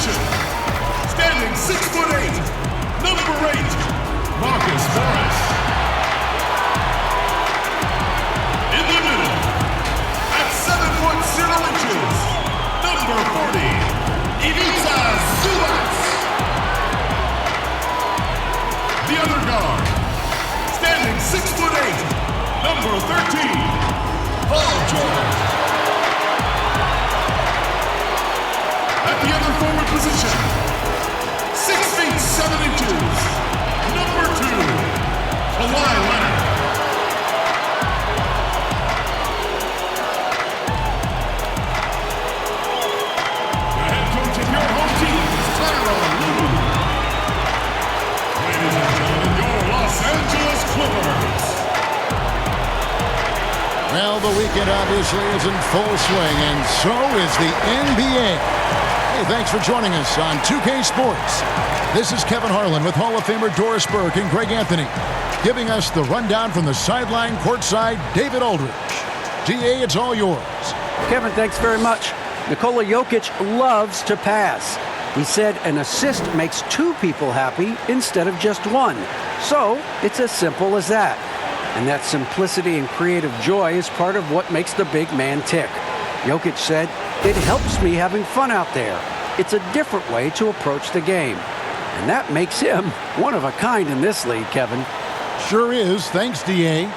position. Standing 6'8", number 8, Marcus Morris. In the middle, at 7'0", number 40, Ivica Zubac. The other guard, standing 6'8", number 13, Paul George. At the other forward position, 6 feet 7 inches, number 2, Kawhi Leonard. The head coach of your home team is Tyronn Lue. Ladies and gentlemen, your Los Angeles Clippers. Well, the weekend obviously is in full swing, and so is the NBA. Hey, thanks for joining us on 2K Sports. This is Kevin Harlan with Hall of Famer Doris Burke and Greg Anthony, giving us the rundown from the sideline courtside, David Aldridge. DA, it's all yours. Kevin, thanks very much. Nikola Jokic loves to pass. He said an assist makes 2 people happy instead of just 1. So it's as simple as that. And that simplicity and creative joy is part of what makes the big man tick. Jokic said, "It helps me having fun out there. It's a different way to approach the game." And that makes him one of a kind in this league, Kevin. Sure is. Thanks, DA.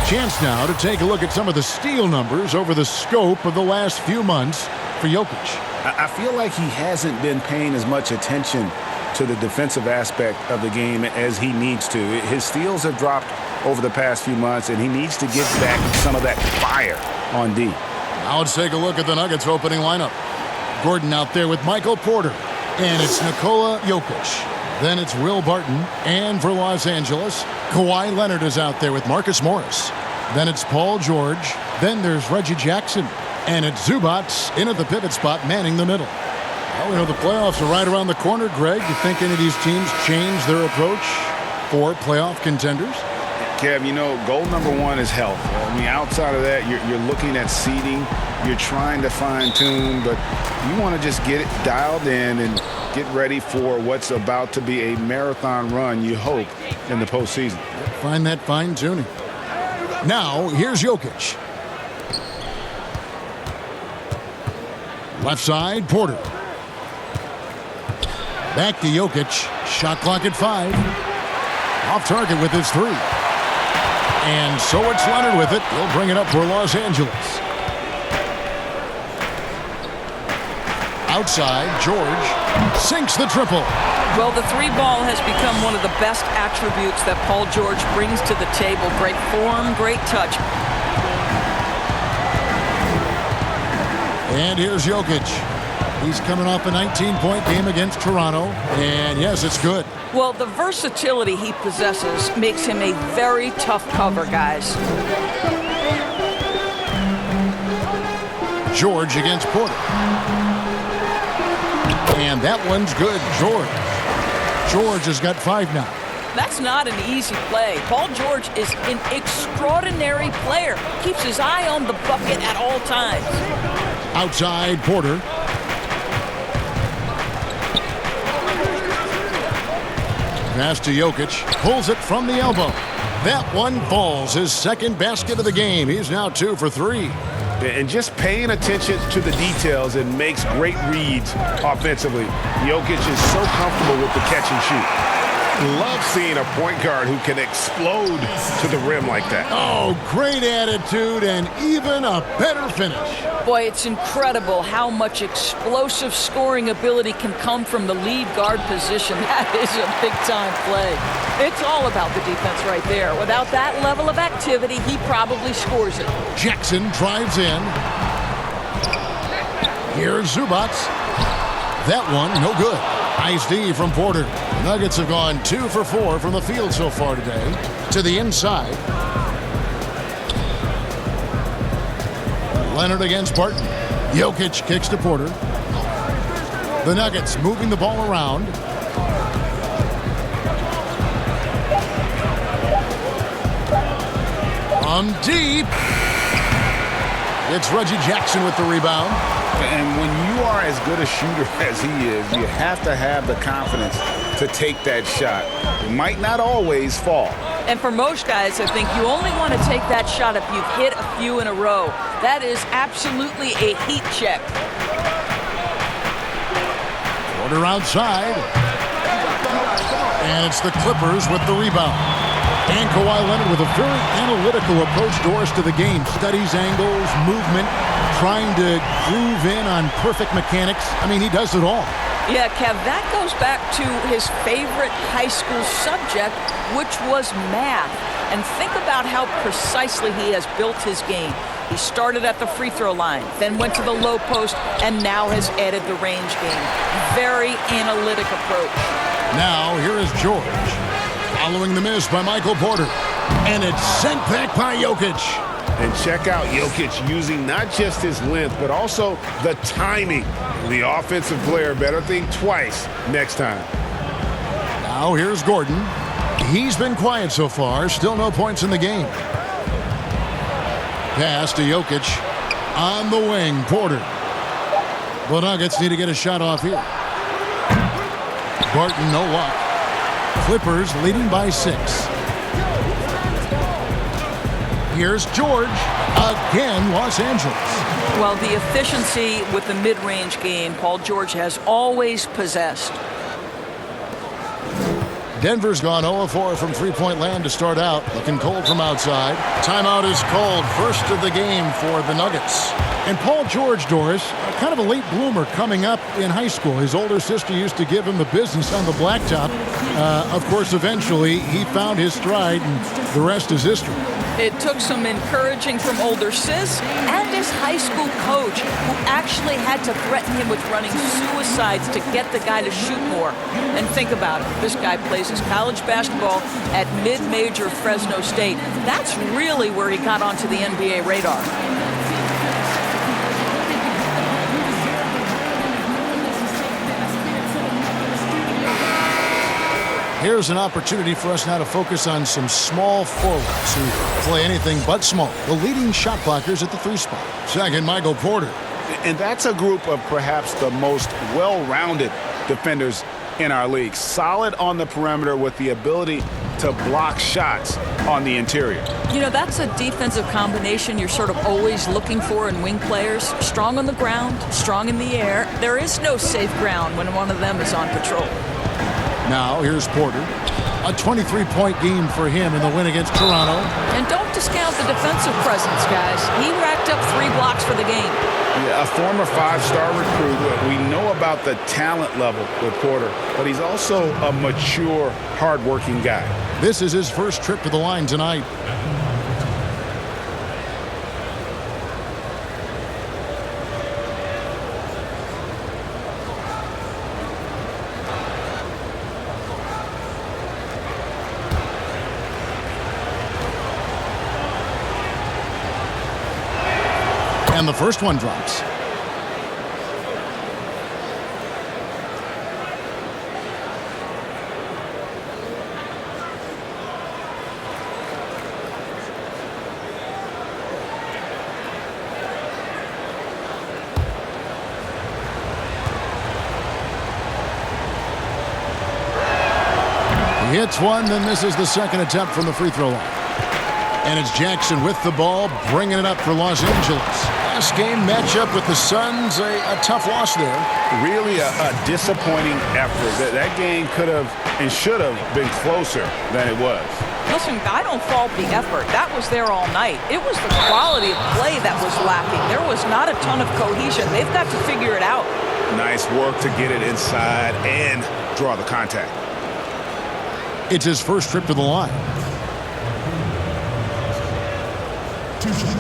Chance now to take a look at some of the steal numbers over the scope of the last few months for Jokic. I feel like he hasn't been paying as much attention to the defensive aspect of the game as he needs to. His steals have dropped over the past few months, and he needs to get back some of that fire on D. Now let's take a look at the Nuggets opening lineup. Gordon out there with Michael Porter. And it's Nikola Jokic. Then it's Will Barton. And for Los Angeles, Kawhi Leonard is out there with Marcus Morris. Then it's Paul George. Then there's Reggie Jackson. And it's Zubac in at the pivot spot, manning the middle. Well, we know the playoffs are right around the corner, Greg. You think any of these teams change their approach for playoff contenders? Kev, you know, goal number 1 is health. I mean, outside of that, you're looking at seeding. You're trying to fine-tune, but you want to just get it dialed in and get ready for what's about to be a marathon run, you hope, in the postseason. Find that fine-tuning. Now, here's Jokic. Left side, Porter. Back to Jokic. Shot clock at 5. Off target with his 3. And so it's Leonard with it. He'll bring it up for Los Angeles. Outside, George sinks the triple. Well, the 3 ball has become one of the best attributes that Paul George brings to the table. Great form, great touch. And here's Jokic. He's coming off a 19-point game against Toronto. And yes, it's good. Well, the versatility he possesses makes him a very tough cover, guys. George against Porter. And that one's good. George has got 5 now. That's not an easy play. Paul George is an extraordinary player. Keeps his eye on the bucket at all times. Outside, Porter. Pass to Jokic. Pulls it from the elbow. That one falls. His second basket of the game. He's now 2 for 3. And just paying attention to the details and makes great reads offensively. Jokic is so comfortable with the catch and shoot. Love seeing a point guard who can explode to the rim like that. Oh, great attitude and even a better finish. Boy, it's incredible how much explosive scoring ability can come from the lead guard position. That is a big-time play. It's all about the defense right there. Without that level of activity, he probably scores it. Jackson drives in. Here's Zubac. That one, no good. Nice D from Porter. The Nuggets have gone 2 for 4 from the field so far today. To the inside. Leonard against Barton. Jokic kicks to Porter. The Nuggets moving the ball around. From deep. It's Reggie Jackson with the rebound. And when you are as good a shooter as he is, you have to have the confidence to take that shot. It might not always fall. And for most guys, I think you only want to take that shot if you've hit a few in a row. That is absolutely a heat check. Porter outside. And it's the Clippers with the rebound. And Kawhi Leonard with a very analytical approach, Doris, to the game. Studies angles, movement, trying to groove in on perfect mechanics. I mean, he does it all. Yeah, Kev, that goes back to his favorite high school subject, which was math. And think about how precisely he has built his game. He started at the free throw line, then went to the low post, and now has added the range game. Very analytic approach. Now, here is George. Following the miss by Michael Porter. And it's sent back by Jokic. And check out Jokic using not just his length, but also the timing. The offensive player better think twice next time. Now here's Gordon. He's been quiet so far. Still no points in the game. Pass to Jokic. On the wing, Porter. The Nuggets need to get a shot off here. Barton, no luck. Clippers leading by 6. Here's George. Again, Los Angeles. Well, the efficiency with the mid-range game, Paul George has always possessed. Denver's gone 0-4 from three-point land to start out. Looking cold from outside. Timeout is called. First of the game for the Nuggets. And Paul George, Doris, kind of a late bloomer coming up in high school. His older sister used to give him the business on the blacktop. Of course, eventually, he found his stride, and the rest is history. It took some encouraging from older sis and his high school coach, who actually had to threaten him with running suicides to get the guy to shoot more. And think about it. This guy plays his college basketball at mid-major Fresno State. That's really where he got onto the NBA radar. Here's an opportunity for us now to focus on some small forwards who play anything but small. The leading shot blockers at the 3 spot. Second, Michael Porter. And that's a group of perhaps the most well-rounded defenders in our league. Solid on the perimeter with the ability to block shots on the interior. You know, that's a defensive combination you're sort of always looking for in wing players. Strong on the ground, strong in the air. There is no safe ground when one of them is on patrol. Now, here's Porter. A 23-point game for him in the win against Toronto. And don't discount the defensive presence, guys. He racked up 3 blocks for the game. Yeah, a former 5-star recruit. We know about the talent level with Porter, but he's also a mature, hard-working guy. This is his first trip to the line tonight. And the first one drops. He hits one, then misses the second attempt from the free throw line. And it's Jackson with the ball, bringing it up for Los Angeles. Last game matchup with the Suns, a tough loss there. Really a disappointing effort. That game could have and should have been closer than it was. Listen, I don't fault the effort. That was there all night. It was the quality of play that was lacking. There was not a ton of cohesion. They've got to figure it out. Nice work to get it inside and draw the contact. It's his first trip to the line. 2 shots.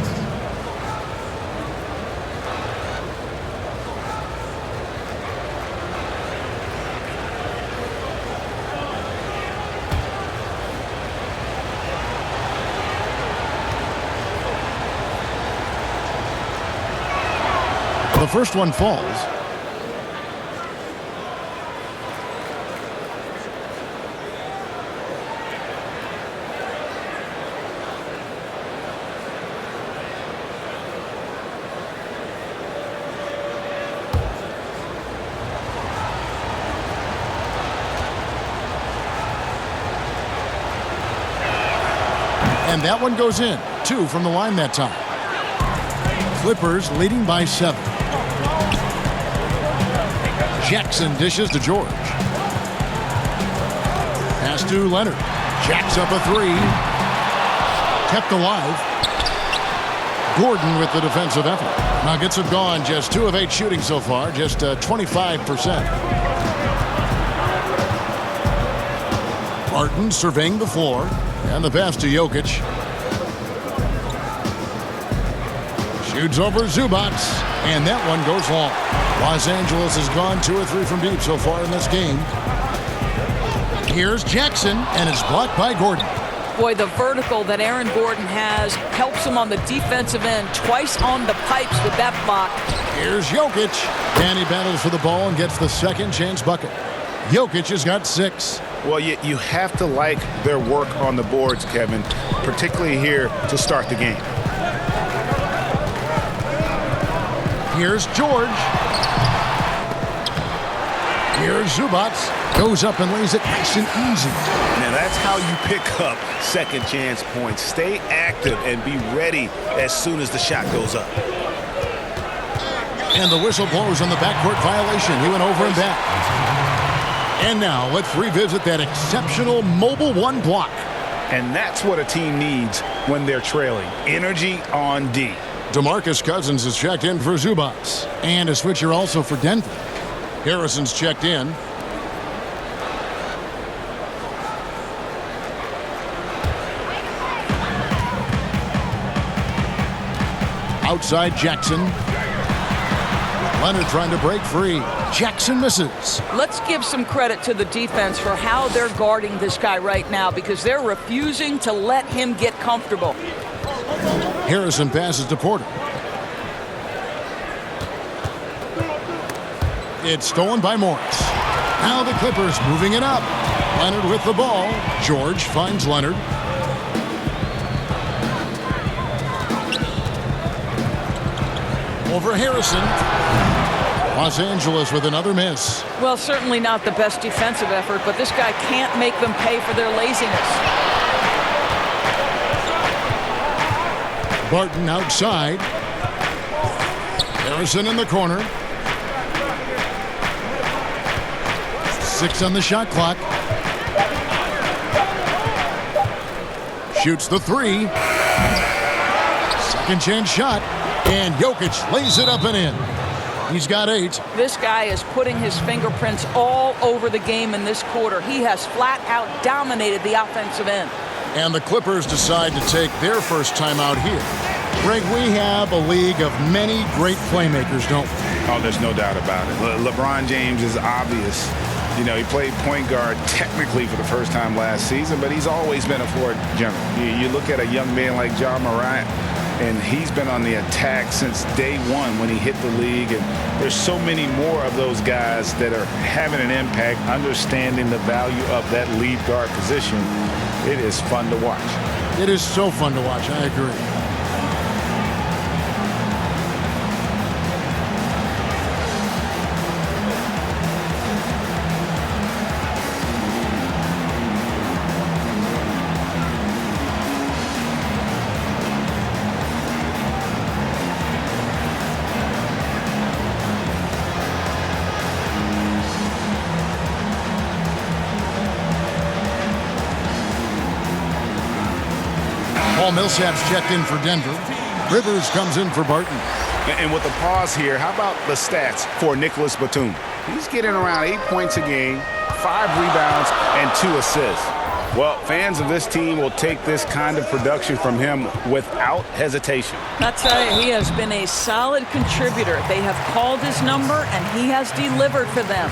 The first one falls. And that one goes in. 2 from the line that time. Clippers leading by 7. Jackson dishes to George. Pass to Leonard. Jacks up a 3. Kept alive. Gordon with the defensive effort. Nuggets have gone just 2 of 8 shooting so far, just 25%. Barton surveying the floor, and the pass to Jokic. Shoots over Zubac, and that one goes long. Los Angeles has gone 2 or 3 from deep so far in this game. Here's Jackson, and it's blocked by Gordon. Boy, the vertical that Aaron Gordon has helps him on the defensive end. Twice on the pipes with that block. Here's Jokic, and he battles for the ball and gets the second chance bucket. Jokic has got 6. Well, you have to like their work on the boards, Kevin, particularly here to start the game. Here's George. Here's Zubac. Goes up and lays it nice and easy. Now that's how you pick up second chance points. Stay active and be ready as soon as the shot goes up. And the whistle blows on the backcourt violation. He went over and back. And now let's revisit that exceptional mobile 1 block. And that's what a team needs when they're trailing. Energy on D. DeMarcus Cousins is checked in for Zubac. And a switcher also for Denver. Harrison's checked in. Outside Jackson. Leonard trying to break free. Jackson misses. Let's give some credit to the defense for how they're guarding this guy right now because they're refusing to let him get comfortable. Harrison passes to Porter. It's stolen by Morris. Now the Clippers moving it up. Leonard with the ball. George finds Leonard. Over Harrison. Los Angeles with another miss. Well, certainly not the best defensive effort, but this guy can't make them pay for their laziness. Barton outside. Harrison in the corner. 6 on the shot clock. Shoots the 3. Second chance shot. And Jokic lays it up and in. He's got 8. This guy is putting his fingerprints all over the game in this quarter. He has flat out dominated the offensive end. And the Clippers decide to take their first time out here. Greg, we have a league of many great playmakers, don't we? Oh, there's no doubt about it. LeBron James is obvious. You know, he played point guard technically for the first time last season, but he's always been a floor general. You look at a young man like Ja Morant, and he's been on the attack since day one when he hit the league. And there's so many more of those guys that are having an impact, understanding the value of that lead guard position. It is fun to watch. It is so fun to watch. I agree. Paul Millsap's checked in for Denver. Rivers comes in for Barton. And with the pause here, how about the stats for Nicholas Batum? He's getting around 8 points a game, 5 rebounds, and 2 assists. Well, fans of this team will take this kind of production from him without hesitation. I tell you, he has been a solid contributor. They have called his number, and he has delivered for them.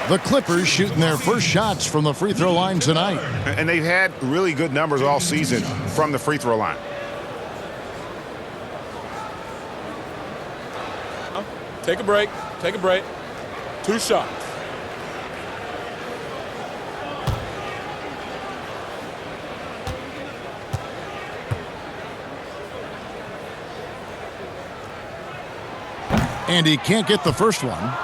The Clippers shooting their first shots from the free throw line tonight. And they've had really good numbers all season from the free throw line. Take a break. Take a break. 2 shots. And he can't get the first one.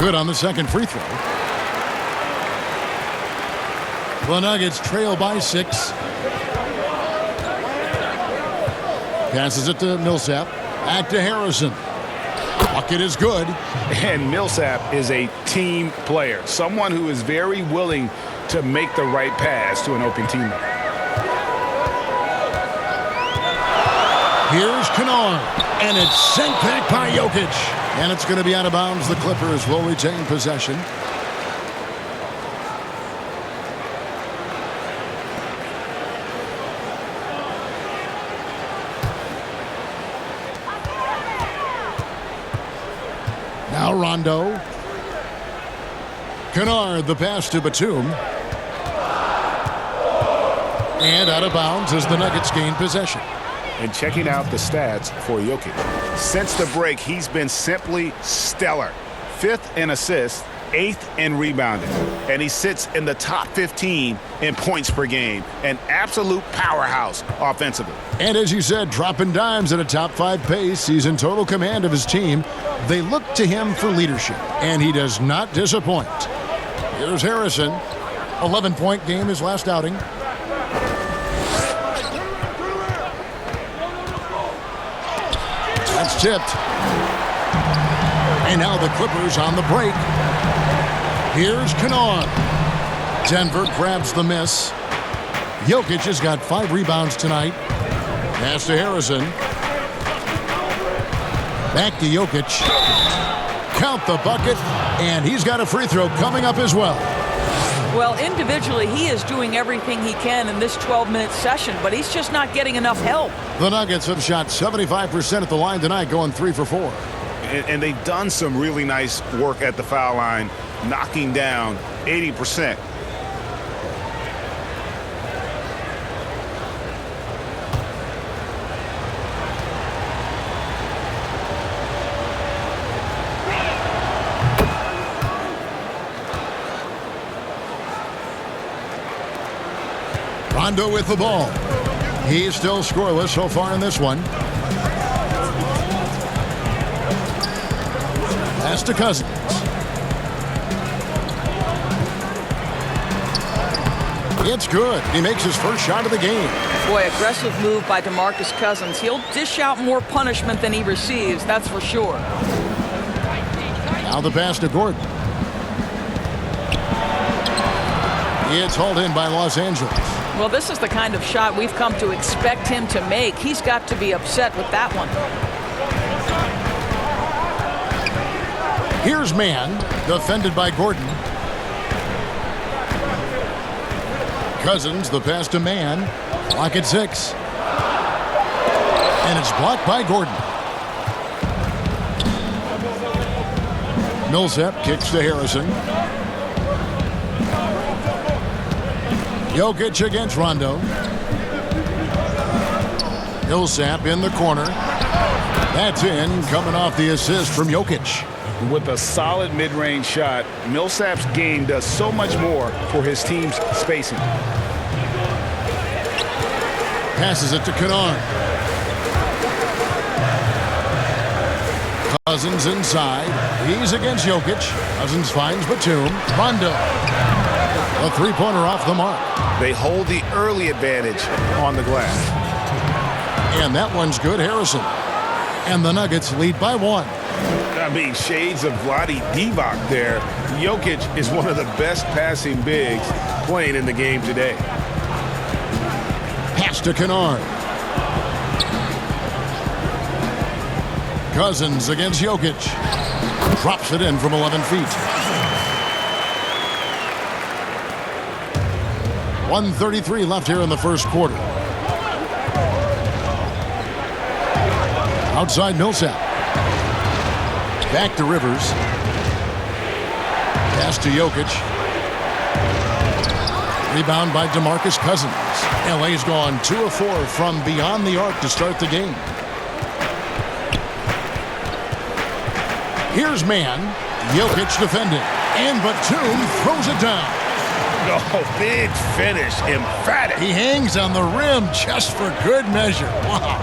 Good on the second free throw. The Nuggets trail by 6. Passes it to Millsap. Back to Harrison. Bucket is good. And Millsap is a team player. Someone who is very willing to make the right pass to an open teammate. Here's Kennard. And it's sent back by Jokic. And it's going to be out of bounds. The Clippers will retain possession. Now Rondo. Kennard, the pass to Batum. And out of bounds as the Nuggets gain possession. And checking out the stats for Jokic. Since the break, he's been simply stellar. 5th in assists, 8th in rebounding. And he sits in the top 15 in points per game. An absolute powerhouse offensively. And as you said, dropping dimes at a top 5 pace. He's in total command of his team. They look to him for leadership, and he does not disappoint. Here's Harrison. 11-point game his last outing. That's tipped. And now the Clippers on the break. Here's Kennard. Denver grabs the miss. Jokic has got 5 rebounds tonight. Pass to Harrison. Back to Jokic. Count the bucket, and he's got a free throw coming up as well. Well, individually, he is doing everything he can in this 12-minute session, but he's just not getting enough help. The Nuggets have shot 75% at the line tonight, going 3 for 4. And they've done some really nice work at the foul line, knocking down 80%. Rondo with the ball. He's still scoreless so far in this one. Pass to Cousins. It's good. He makes his first shot of the game. Boy, aggressive move by DeMarcus Cousins. He'll dish out more punishment than he receives, that's for sure. Now the pass to Gordon. It's hauled in by Los Angeles. Well, this is the kind of shot we've come to expect him to make. He's got to be upset with that one. Here's man, defended by Gordon. Cousins, the pass to man. Clock at 6. And it's blocked by Gordon. Millsap kicks to Harrison. Jokic against Rondo. Millsap in the corner. That's in, coming off the assist from Jokic. With a solid mid-range shot, Millsap's game does so much more for his team's spacing. Passes it to Kennard. Cousins inside. He's against Jokic. Cousins finds Batum. Rondo. A three-pointer off the mark. They hold the early advantage on the glass. And that one's good, Harrison. And the Nuggets lead by 1. I mean, shades of Vlade Divac there. Jokic is one of the best passing bigs playing in the game today. Pass to Kennard. Cousins against Jokic. Drops it in from 11 feet. 1:33 left here in the first quarter. Outside Millsap. Back to Rivers. Pass to Jokic. Rebound by DeMarcus Cousins. LA's gone 2 of 4 from beyond the arc to start the game. Here's man. Jokic defending. And Batum throws it down. Oh, big finish. Emphatic. He hangs on the rim just for good measure. Wow.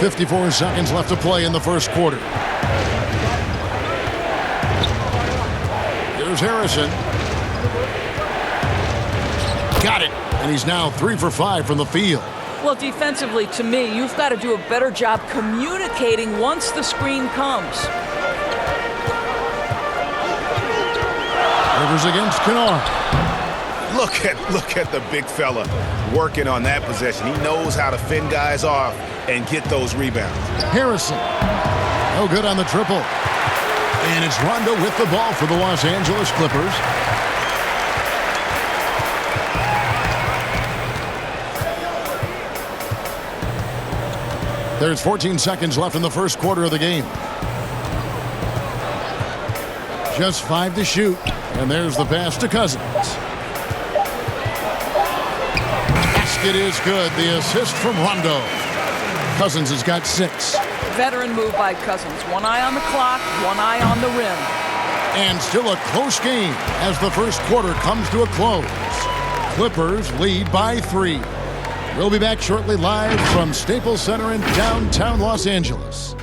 54 seconds left to play in the first quarter. Here's Harrison. Got it. And he's now 3 for 5 from the field. Well, defensively, to me, you've got to do a better job communicating once the screen comes. Rivers against Kennard. Look at the big fella working on that possession. He knows how to fend guys off and get those rebounds. Harrison. No good on the triple. And it's Rondo with the ball for the Los Angeles Clippers. There's 14 seconds left in the first quarter of the game. Just 5 to shoot. And there's the pass to Cousins. Basket is good. The assist from Rondo. Cousins has got 6. Veteran move by Cousins. One eye on the clock, one eye on the rim. And still a close game as the first quarter comes to a close. Clippers lead by 3. We'll be back shortly live from Staples Center in downtown Los Angeles.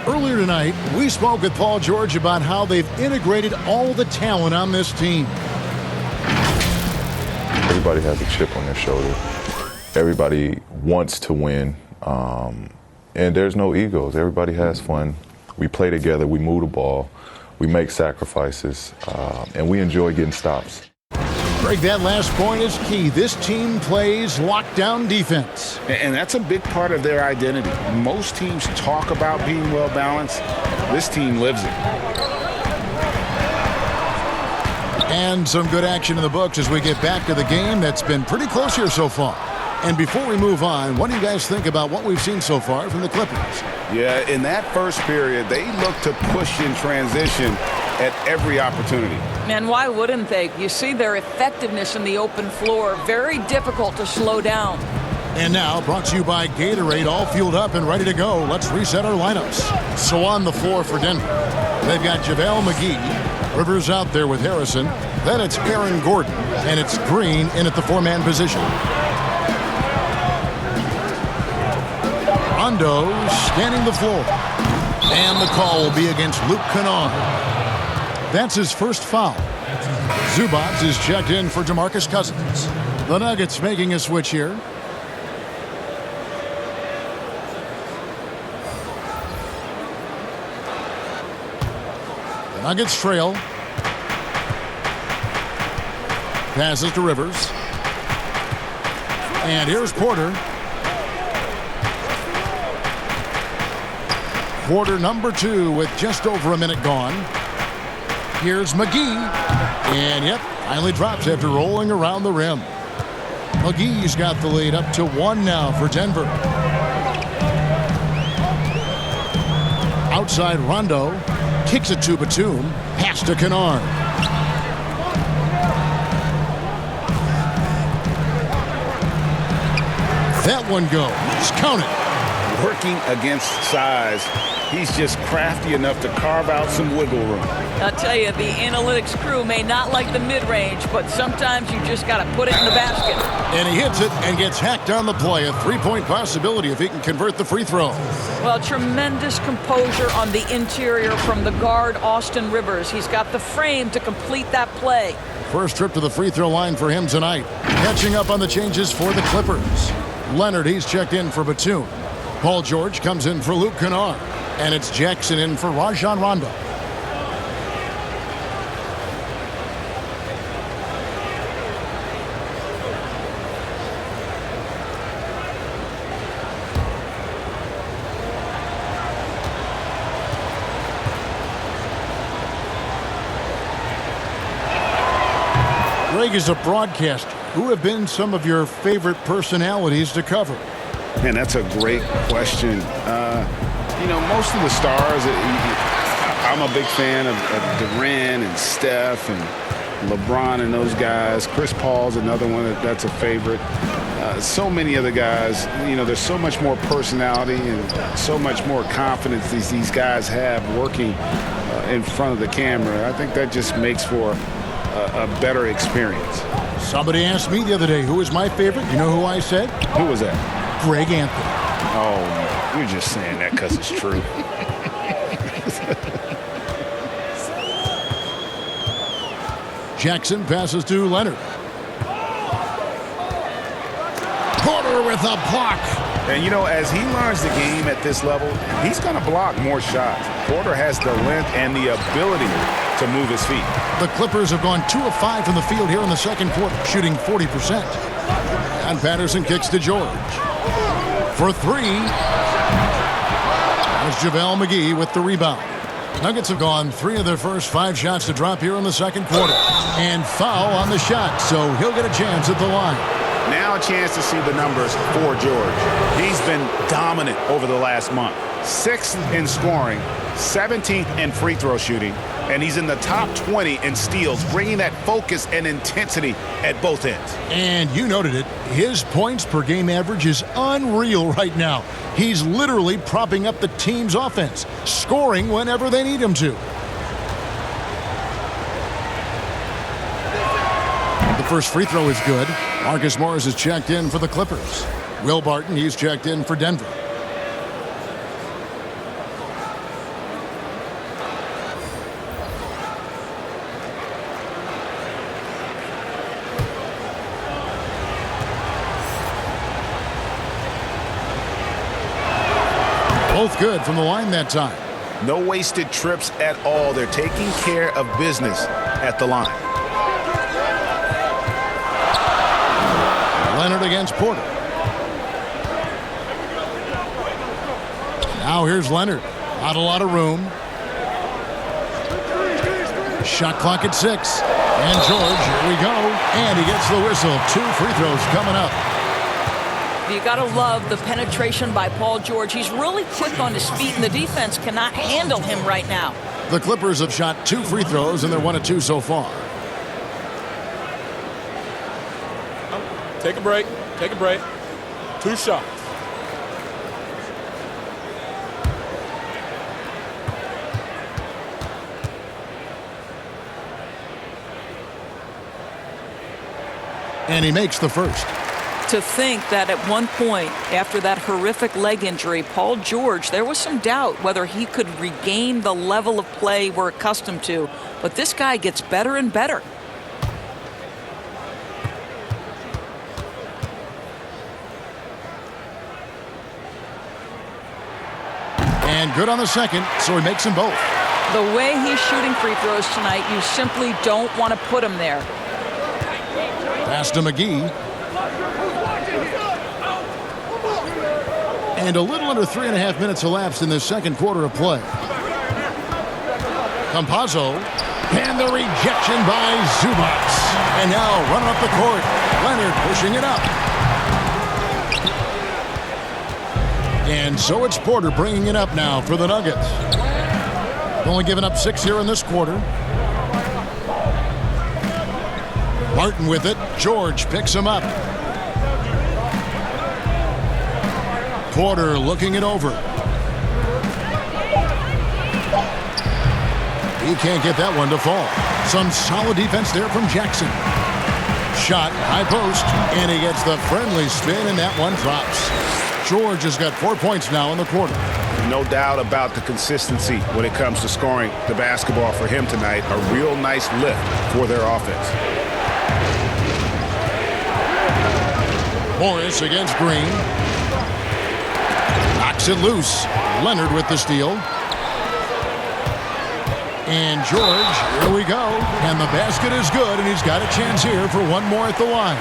Earlier tonight, we spoke with Paul George about how they've integrated all the talent on this team. Everybody has a chip on their shoulder. Everybody wants to win, and there's no egos. Everybody has fun. We play together. We move the ball. We make sacrifices, and we enjoy getting stops. Greg, that last point is key. This team plays lockdown defense. And that's a big part of their identity. Most teams talk about being well-balanced. This team lives it. And some good action in the books as we get back to the game that's been pretty close here so far. And before we move on, what do you guys think about what we've seen so far from the Clippers? Yeah, in that first period, they look to push in transition at every opportunity. And why wouldn't they? You see their effectiveness in the open floor. Very difficult to slow down. And now, brought to you by Gatorade, all fueled up and ready to go. Let's reset our lineups. So on the floor for Denver, they've got JaVale McGee. Rivers out there with Harrison. Then it's Aaron Gordon. And it's Green in at the 4-man position. Rondo scanning the floor. And the call will be against Luke Kennard. That's his first foul. Zubac is checked in for DeMarcus Cousins. The Nuggets making a switch here. The Nuggets trail. Passes to Rivers. And here's Porter. Quarter number 2 with just over a minute gone. Here's McGee. And yep, finally drops after rolling around the rim. McGee's got the lead up to 1 now for Denver. Outside Rondo. Kicks it to Batum. Pass to Kennard. That one goes. Count it. Working against size, he's just crafty enough to carve out some wiggle room. I'll tell you, the analytics crew may not like the mid-range, but sometimes you just got to put it in the basket. And he hits it and gets hacked on the play. A 3-point possibility if he can convert the free throw. Well, tremendous composure on the interior from the guard, Austin Rivers. He's got the frame to complete that play. First trip to the free throw line for him tonight. Catching up on the changes for the Clippers. Leonard, he's checked in for Batum. Paul George comes in for Luke Kennard. And it's Jackson in for Rajon Rondo. Greg, is a broadcaster, who have been some of your favorite personalities to cover? Man, that's a great question. You know, most of the stars, I'm a big fan of Durant and Steph and LeBron and those guys. Chris Paul's another one that's a favorite. So many other guys, there's so much more personality and so much more confidence these guys have working in front of the camera. I think that just makes for a better experience. Somebody asked me the other day who was my favorite. You know who I said? Who was that? Greg Anthony. Oh, you're just saying that because it's true. Jackson passes to Leonard. Porter with a block. And, as he learns the game at this level, he's going to block more shots. Porter has the length and the ability to move his feet. The Clippers have gone 2 of 5 from the field here in the second quarter, shooting 40%. And Patterson kicks to George. For 3. There's JaVale McGee with the rebound. Nuggets have gone 3 of their first 5 shots to drop here in the second quarter. And foul on the shot, so he'll get a chance at the line. Now a chance to see the numbers for George. He's been dominant over the last month. 6th in scoring, 17th in free throw shooting, and he's in the top 20 in steals, bringing that focus and intensity at both ends. And you noted it. His points per game average is unreal right now. He's literally propping up the team's offense, scoring whenever they need him to. The first free throw is good. Marcus Morris is checked in for the Clippers. Will Barton, he's checked in for Denver. Both good from the line that time. No wasted trips at all. They're taking care of business at the line. Leonard against Porter. Now here's Leonard. Not a lot of room. Shot clock at 6. And George, here we go. And he gets the whistle. 2 free throws coming up. You got to love the penetration by Paul George. He's really quick on his feet, and the defense cannot handle him right now. The Clippers have shot 2 free throws, and they're 1 of 2 so far. Take a break. Take a break. 2 shots. And he makes the first. To think that at one point, after that horrific leg injury, Paul George, there was some doubt whether he could regain the level of play we're accustomed to. But this guy gets better and better. And good on the second, so he makes them both. The way he's shooting free throws tonight, you simply don't want to put him there. Pass to McGee. And a little under 3.5 minutes elapsed in the second quarter of play. Campazzo. And the rejection by Zubac. And now running up the court. Leonard pushing it up. And so it's Porter bringing it up now for the Nuggets. Only giving up 6 here in this quarter. Barton with it. George picks him up. Porter looking it over. He can't get that one to fall. Some solid defense there from Jackson. Shot, high post, and he gets the friendly spin, and that one drops. George has got 4 points now in the quarter. No doubt about the consistency when it comes to scoring the basketball for him tonight. A real nice lift for their offense. Morris against Green. Knocks it loose. Leonard with the steal. And George, here we go. And the basket is good, and he's got a chance here for one more at the line.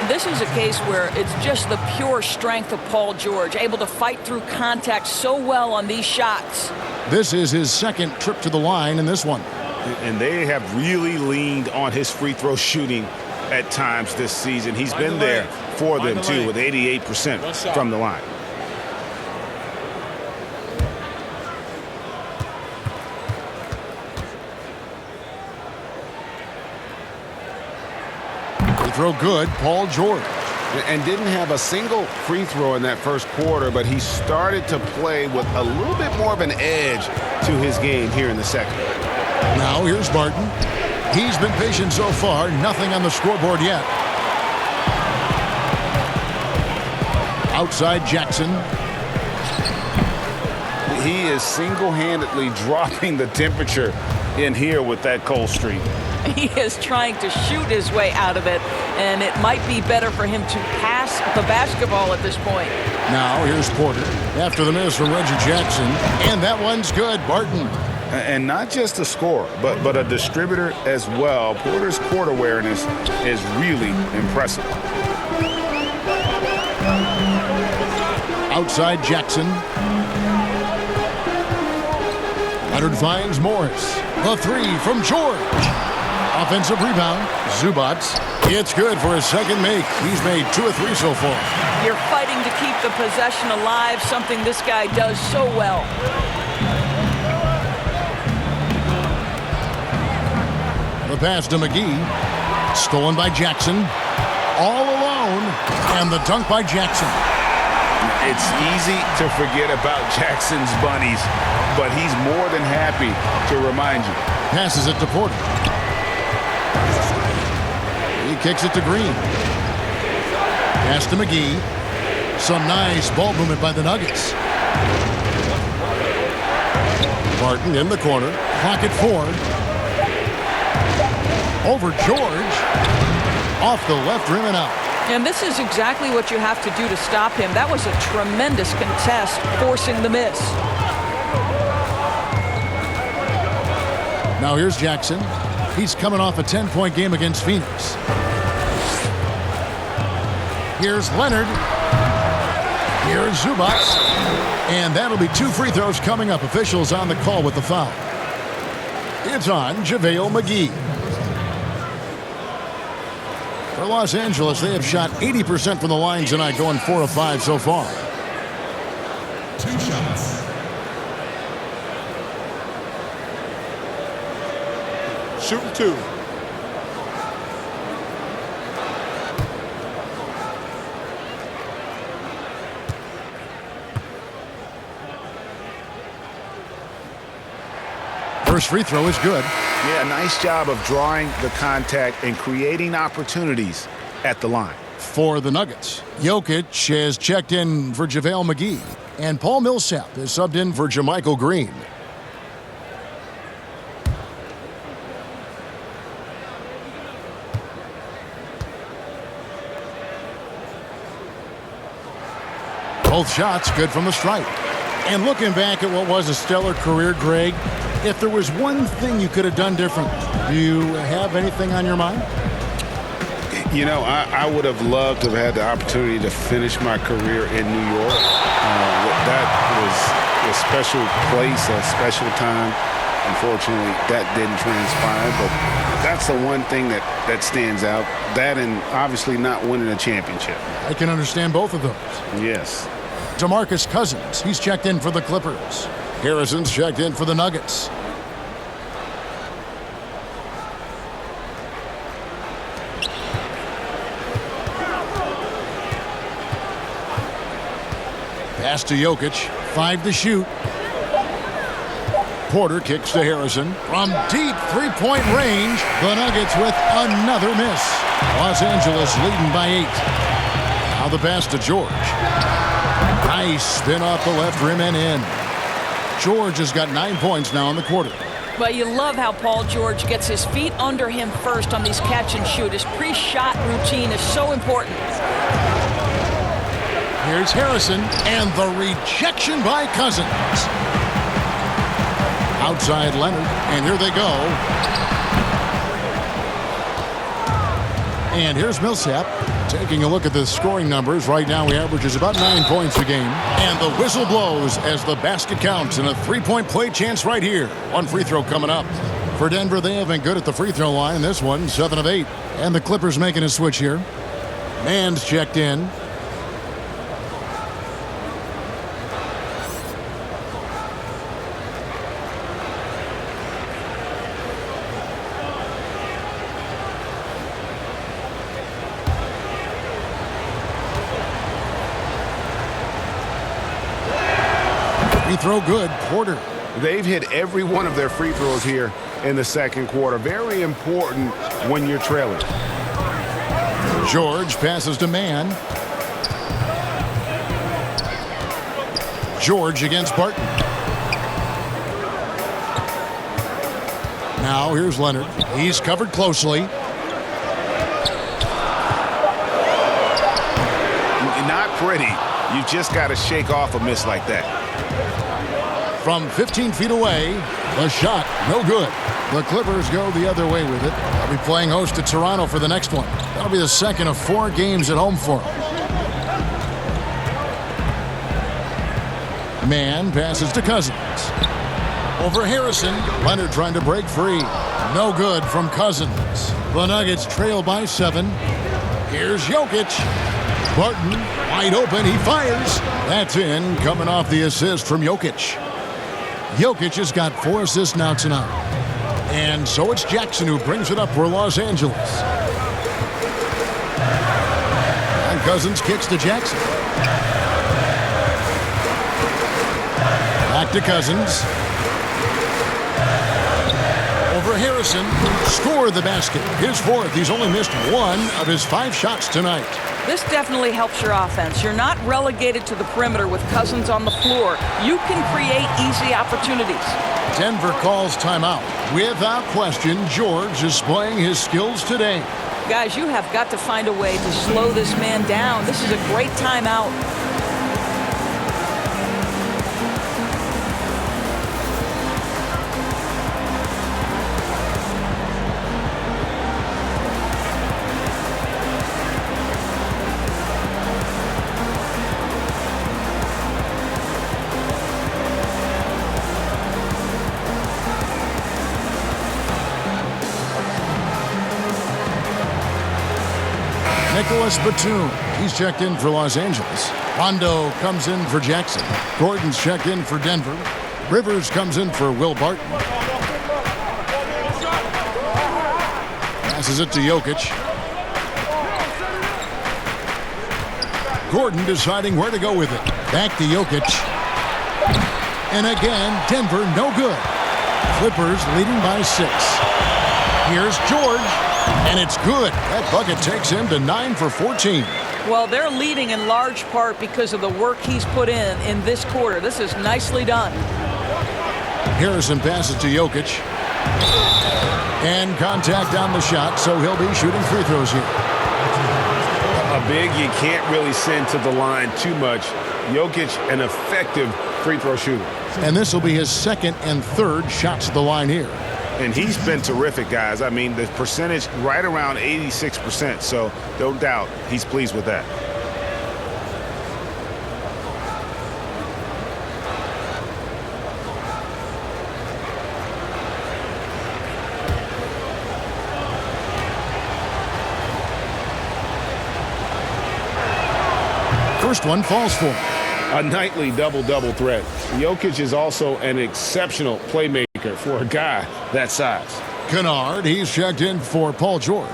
This is a case where it's just the pure strength of Paul George, able to fight through contact so well on these shots. This is his second trip to the line in this one. And they have really leaned on his free throw shooting at times this season. He's been there for them, too, with 88% from the line. throw good, Paul George. And didn't have a single free throw in that first quarter, but he started to play with a little bit more of an edge to his game here in the second. Now here's Barton. He's been patient so far. Nothing on the scoreboard yet. Outside Jackson. He is single-handedly dropping the temperature in here with that cold streak. He is trying to shoot his way out of it, and it might be better for him to pass the basketball at this point. Now here's Porter after the miss from Reggie Jackson, and that one's good. Barton. And not just a scorer, but a distributor as well. Porter's court awareness is really impressive. Outside Jackson. Leonard finds Morris. The three from George. Offensive rebound. Zubac. It's good for his second make. He's made 2 of 3 so far. You're fighting to keep the possession alive, something this guy does so well. The pass to McGee. Stolen by Jackson. All alone. And the dunk by Jackson. It's easy to forget about Jackson's bunnies, but he's more than happy to remind you. Passes it to Porter. He kicks it to Green. Pass to McGee. Some nice ball movement by the Nuggets. Barton in the corner. Pocket 4. Over George. Off the left rim and out. And this is exactly what you have to do to stop him. That was a tremendous contest, forcing the miss. Now here's Jackson. He's coming off a 10-point game against Phoenix. Here's Leonard. Here's Zubac. And that'll be 2 free throws coming up. Officials on the call with the foul. It's on JaVale McGee. For Los Angeles, they have shot 80% from the line tonight, going 4 of 5 so far. 2 shots. Shooting 2. First free throw is good. Yeah, nice job of drawing the contact and creating opportunities at the line. For the Nuggets, Jokic has checked in for JaVale McGee, and Paul Millsap is subbed in for JaMychal Green. Both shots good from the stripe. And looking back at what was a stellar career, Greg, if there was one thing you could have done different, do you have anything on your mind? You know, I would have loved to have had the opportunity to finish my career in New York. That was a special place, a special time. Unfortunately, that didn't transpire, but that's the one thing that stands out. That and obviously not winning a championship. I can understand both of those. Yes. DeMarcus Cousins, he's checked in for the Clippers. Harrison's checked in for the Nuggets. Pass to Jokic, 5 to shoot. Porter kicks to Harrison. From deep three-point range, the Nuggets with another miss. Los Angeles leading by 8. Now the pass to George. Nice spin off the left rim and in. George has got 9 points now in the quarter. But you love how Paul George gets his feet under him first on these catch and shoot. His pre-shot routine is so important. Here's Harrison, and the rejection by Cousins. Outside Leonard, and here they go. And here's Millsap. Taking a look at the scoring numbers, right now he averages about 9 points a game. And the whistle blows as the basket counts, and a 3-point play chance right here. 1 free throw coming up. For Denver, they have been good at the free throw line. This one, 7 of 8. And the Clippers making a switch here. Mann's checked in. throw good. Porter. They've hit every one of their free throws here in the second quarter. Very important when you're trailing. George passes to Mann. George against Barton. Now here's Leonard. He's covered closely. Not pretty. You just got to shake off a miss like that. From 15 feet away, the shot, no good. The Clippers go the other way with it. They'll be playing host to Toronto for the next one. That'll be the second of 4 games at home for them. Mann passes to Cousins. Over Harrison. Leonard trying to break free. No good from Cousins. The Nuggets trail by 7. Here's Jokic. Barton wide open. He fires. That's in, coming off the assist from Jokic. Jokic has got 4 assists now tonight. And so it's Jackson who brings it up for Los Angeles. And Cousins kicks to Jackson. Back to Cousins. Over Harrison. Score the basket. His 4th. He's only missed 1 of his 5 shots tonight. This definitely helps your offense. You're not relegated to the perimeter with Cousins on the floor. You can create easy opportunities. Denver calls timeout. Without question, George is displaying his skills today. Guys, you have got to find a way to slow this man down. This is a great timeout. Nicholas Batum. He's checked in for Los Angeles. Rondo comes in for Jackson. Gordon's checked in for Denver. Rivers comes in for Will Barton. Passes it to Jokic. Gordon deciding where to go with it. Back to Jokic. And again, Denver no good. Clippers leading by 6. Here's George. And it's good. That bucket takes him to 9 for 14. Well, they're leading in large part because of the work he's put in this quarter. This is nicely done. Harrison passes to Jokic. And contact on the shot, so he'll be shooting free throws here. A big you can't really send to the line too much. Jokic, an effective free throw shooter. And this will be his 2nd and 3rd shots at the line here. And he's been terrific, guys. I mean, the percentage right around 86%, so no doubt he's pleased with that. First one falls for him. A nightly double-double threat. Jokic is also an exceptional playmaker for a guy that size. Kennard, he's checked in for Paul George.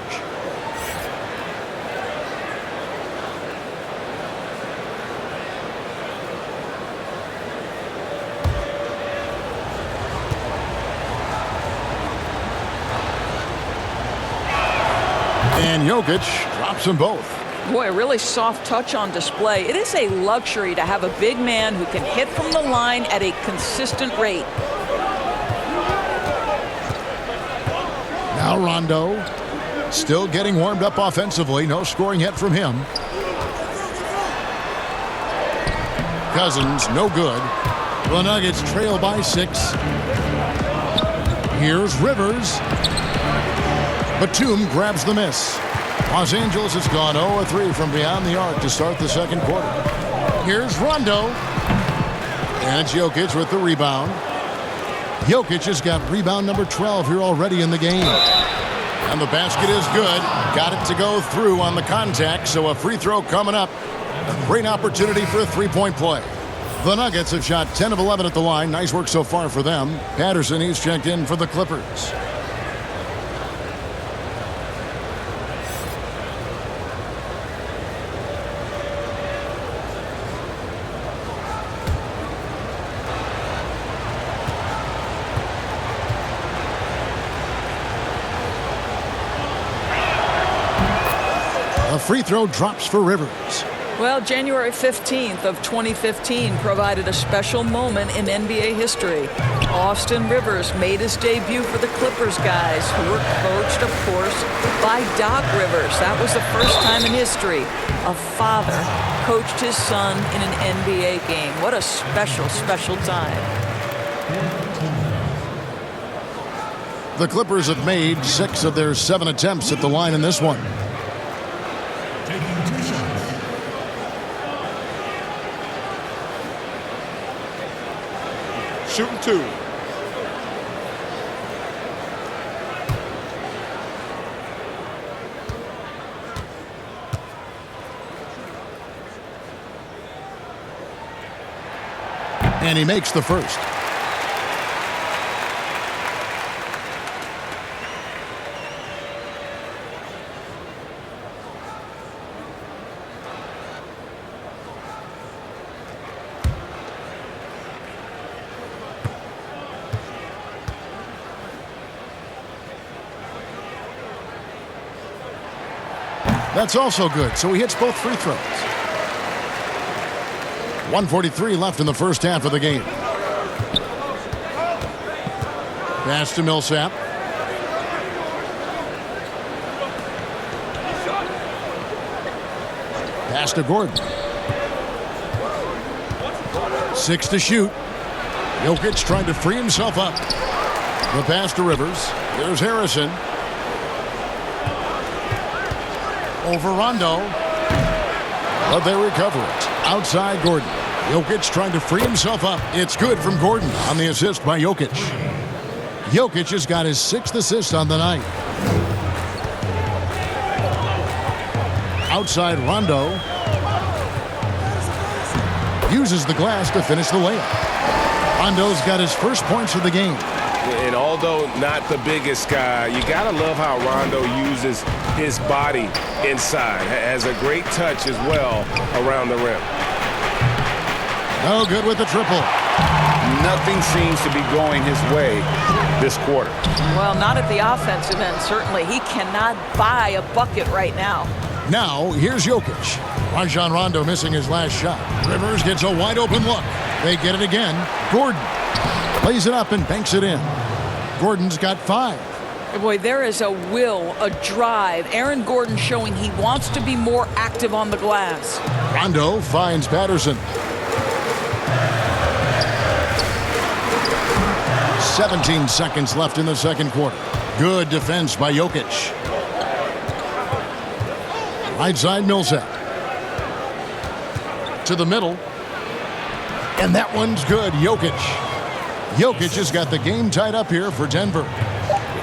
And Jokic drops them both. Boy, a really soft touch on display. It is a luxury to have a big man who can hit from the line at a consistent rate. Now Rondo, still getting warmed up offensively. No scoring yet from him. Cousins, no good. The Nuggets trail by 6. Here's Rivers. Batum grabs the miss. Los Angeles has gone 0-3 from beyond the arc to start the second quarter. Here's Rondo. And it's Jokic with the rebound. Jokic has got rebound number 12 here already in the game. And the basket is good. Got it to go through on the contact, so a free throw coming up. A great opportunity for a three-point play. The Nuggets have shot 10 of 11 at the line. Nice work so far for them. Patterson, he's checked in for the Clippers. free throw drops for Rivers. Well, January 15th of 2015 provided a special moment in NBA history. Austin Rivers made his debut for the Clippers guys, who were coached, of course, by Doc Rivers. That was the first time in history a father coached his son in an NBA game. What a special, special time. The Clippers have made 6 of their 7 attempts at the line in this one. Taking 2 shots. Shooting 2. And he makes the first. That's also good, so he hits both free throws. 1:43 left in the first half of the game. Pass to Millsap. Pass to Gordon. 6 to shoot. Jokic trying to free himself up. The pass to Rivers. Here's Harrison. Over Rondo. But they recover it. Outside Gordon. Jokic trying to free himself up. It's good from Gordon on the assist by Jokic. Jokic has got his 6th assist on the night. Outside Rondo. Uses the glass to finish the layup. Rondo's got his first points of the game. And although not the biggest guy, you got to love how Rondo uses his body inside. Has a great touch as well around the rim. No good with the triple. Nothing seems to be going his way this quarter. Well, not at the offensive end, certainly. He cannot buy a bucket right now. Now, here's Jokic. Rajon Rondo missing his last shot. Rivers gets a wide open look. They get it again. Gordon plays it up and banks it in. Gordon's got 5. Boy, there is a will, a drive. Aaron Gordon showing he wants to be more active on the glass. Rondo finds Patterson. 17 seconds left in the second quarter. Good defense by Jokic. Right side Millsap. To the middle. And that one's good. Jokic. Jokic has got the game tied up here for Denver.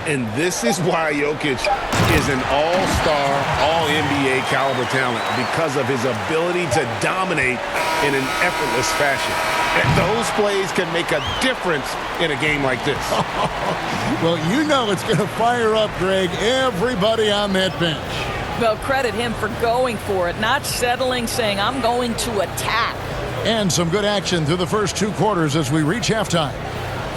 And this is why Jokic is an all-star, all-NBA caliber talent, because of his ability to dominate in an effortless fashion. And those plays can make a difference in a game like this. Well, you know it's going to fire up, Greg, everybody on that bench. Well, credit him for going for it, not settling, saying, I'm going to attack. And some good action through the first 2 quarters as we reach halftime.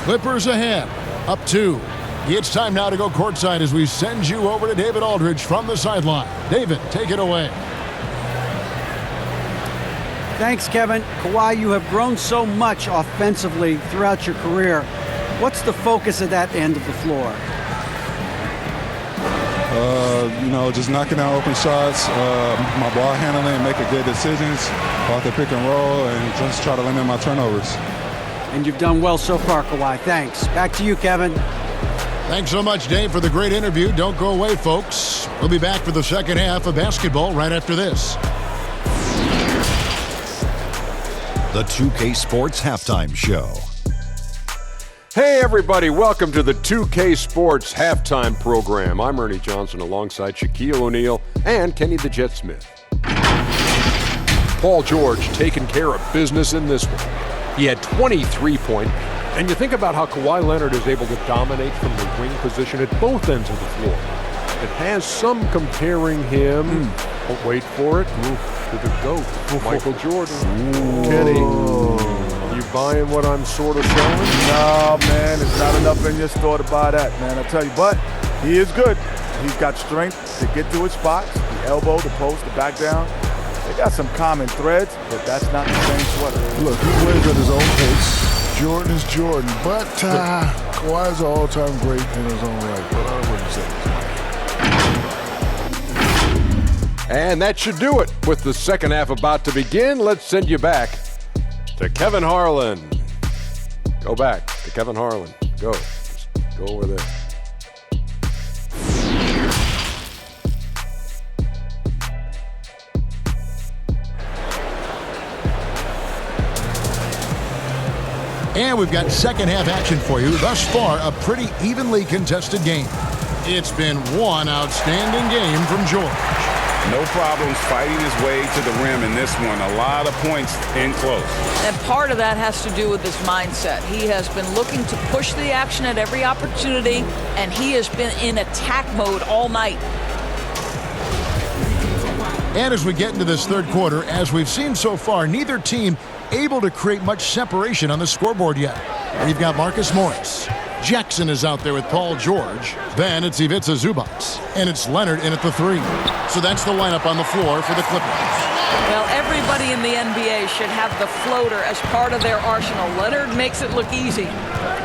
Clippers ahead, up 2. It's time now to go courtside as we send you over to David Aldridge from the sideline. David, take it away. Thanks, Kevin. Kawhi, you have grown so much offensively throughout your career. What's the focus of that end of the floor? Just knocking down open shots, my ball handling, making good decisions off the pick and roll, and just try to limit my turnovers. And you've done well so far, Kawhi. Thanks. Back to you, Kevin. Thanks so much, Dave, for the great interview. Don't go away, folks. We'll be back for the second half of basketball right after this. The 2K Sports Halftime Show. Hey everybody, welcome to the 2K Sports Halftime Program. I'm Ernie Johnson alongside Shaquille O'Neal and Kenny the Jet Smith. Paul George taking care of business in this one. He had 23 points, and you think about how Kawhi Leonard is able to dominate from the wing position at both ends of the floor. It has some comparing him, wait for it, to the GOAT, Michael Jordan. Kenny. You buying what I'm sort of selling? No, man, it's not enough in your store to buy that, man. I tell you, but he is good. He's got strength to get to his spots. He elbow, the post, the back down. They got some common threads, but that's not the same sweater. Look, he plays at his own pace. Jordan is Jordan, but Kawhi is an all-time great in his own right. But I wouldn't say that. And that should do it. With the second half about to begin, let's send you back to Kevin Harlan. Go back to Kevin Harlan. Go. Just go over there. And we've got second half action for you. Thus far, a pretty evenly contested game. It's been one outstanding game from George. No problems fighting his way to the rim in this one. A lot of points in close. And part of that has to do with his mindset. He has been looking to push the action at every opportunity, and he has been in attack mode all night. And as we get into this third quarter, as we've seen so far, neither team able to create much separation on the scoreboard yet. We've got Marcus Morris. Jackson is out there with Paul George. Then it's Ivica Zubac. And it's Leonard in at the 3. So that's the lineup on the floor for the Clippers. Well, everybody in the NBA should have the floater as part of their arsenal. Leonard makes it look easy.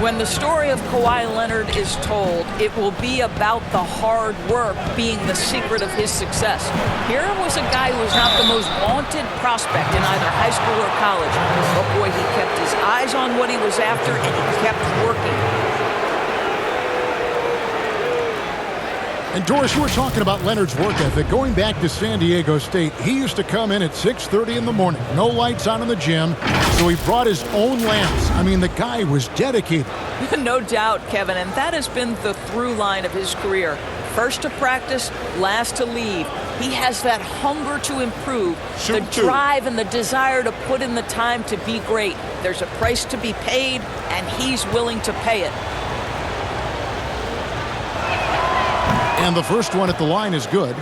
When the story of Kawhi Leonard is told, it will be about the hard work being the secret of his success. Here was a guy who was not the most wanted prospect in either high school or college. But boy, he kept his eyes on what he was after, and he kept working. And Doris, you were talking about Leonard's work ethic. Going back to San Diego State, he used to come in at 6:30 in the morning. No lights on in the gym, so he brought his own lamps. I mean, the guy was dedicated. No doubt, Kevin, and that has been the through line of his career. First to practice, last to leave. He has that hunger to improve, the drive and the desire to put in the time to be great. There's a price to be paid, and he's willing to pay it. And the first one at the line is good.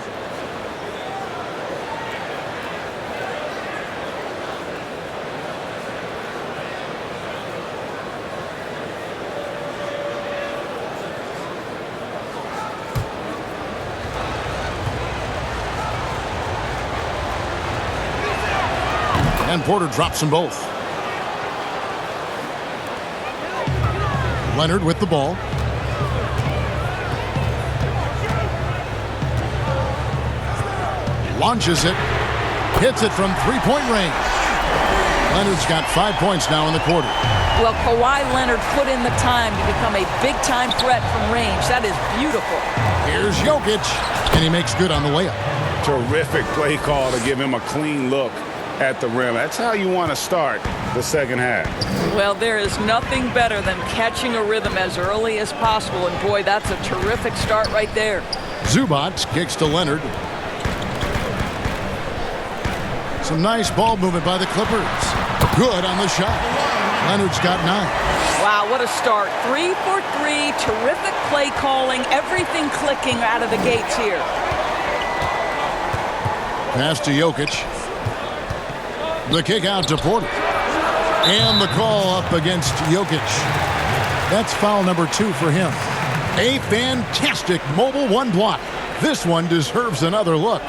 And Porter drops them both. Leonard with the ball. Launches it, hits it from three-point range. Leonard's got 5 points now in the quarter. Well, Kawhi Leonard put in the time to become a big-time threat from range. That is beautiful. Here's Jokic, and he makes good on the layup. Terrific play call to give him a clean look at the rim. That's how you want to start the second half. Well, there is nothing better than catching a rhythm as early as possible, and boy, that's a terrific start right there. Zubac kicks to Leonard. Some nice ball movement by the Clippers. Good on the shot. Leonard's got 9. Wow, what a start. 3 for 3. Terrific play calling. Everything clicking out of the gates here. Pass to Jokic. The kick out to Porter. And the call up against Jokic. That's foul number 2 for him. A fantastic mobile 1 block. This one deserves another look.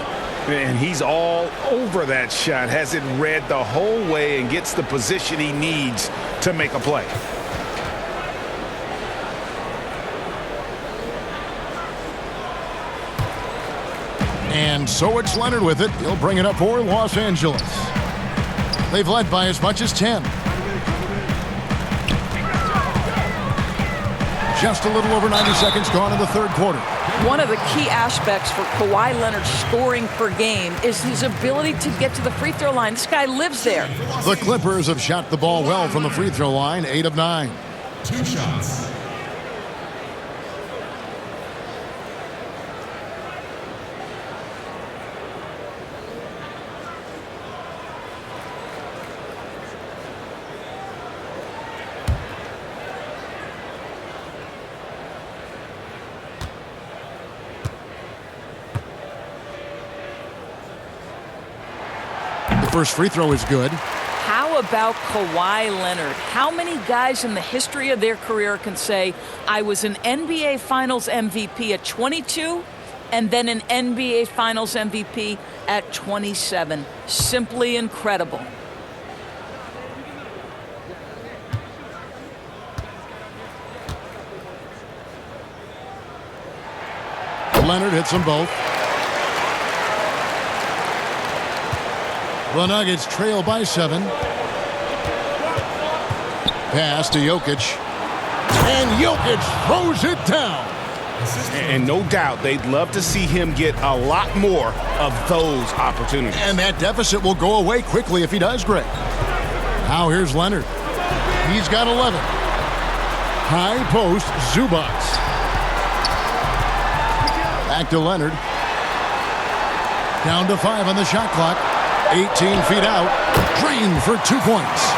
And he's all over that shot, has it read the whole way and gets the position he needs to make a play. And so it's Leonard with it. He'll bring it up for Los Angeles. They've led by as much as 10. Just a little over 90 seconds gone in the third quarter. One of the key aspects for Kawhi Leonard's scoring per game is his ability to get to the free throw line. This guy lives there. The Clippers have shot the ball well from the free throw line, 8 of 9. 2 shots. First free throw is good. How about Kawhi Leonard? How many guys in the history of their career can say, I was an NBA Finals MVP at 22, and then an NBA Finals MVP at 27. Simply incredible. Leonard hits them both. The Nuggets trail by 7. Pass to Jokic. And Jokic throws it down. And no doubt they'd love to see him get a lot more of those opportunities. And that deficit will go away quickly if he does, Greg. Now here's Leonard. He's got 11. High post, Zubats. Back to Leonard. Down to 5 on the shot clock. 18 feet out. Drained for 2 points.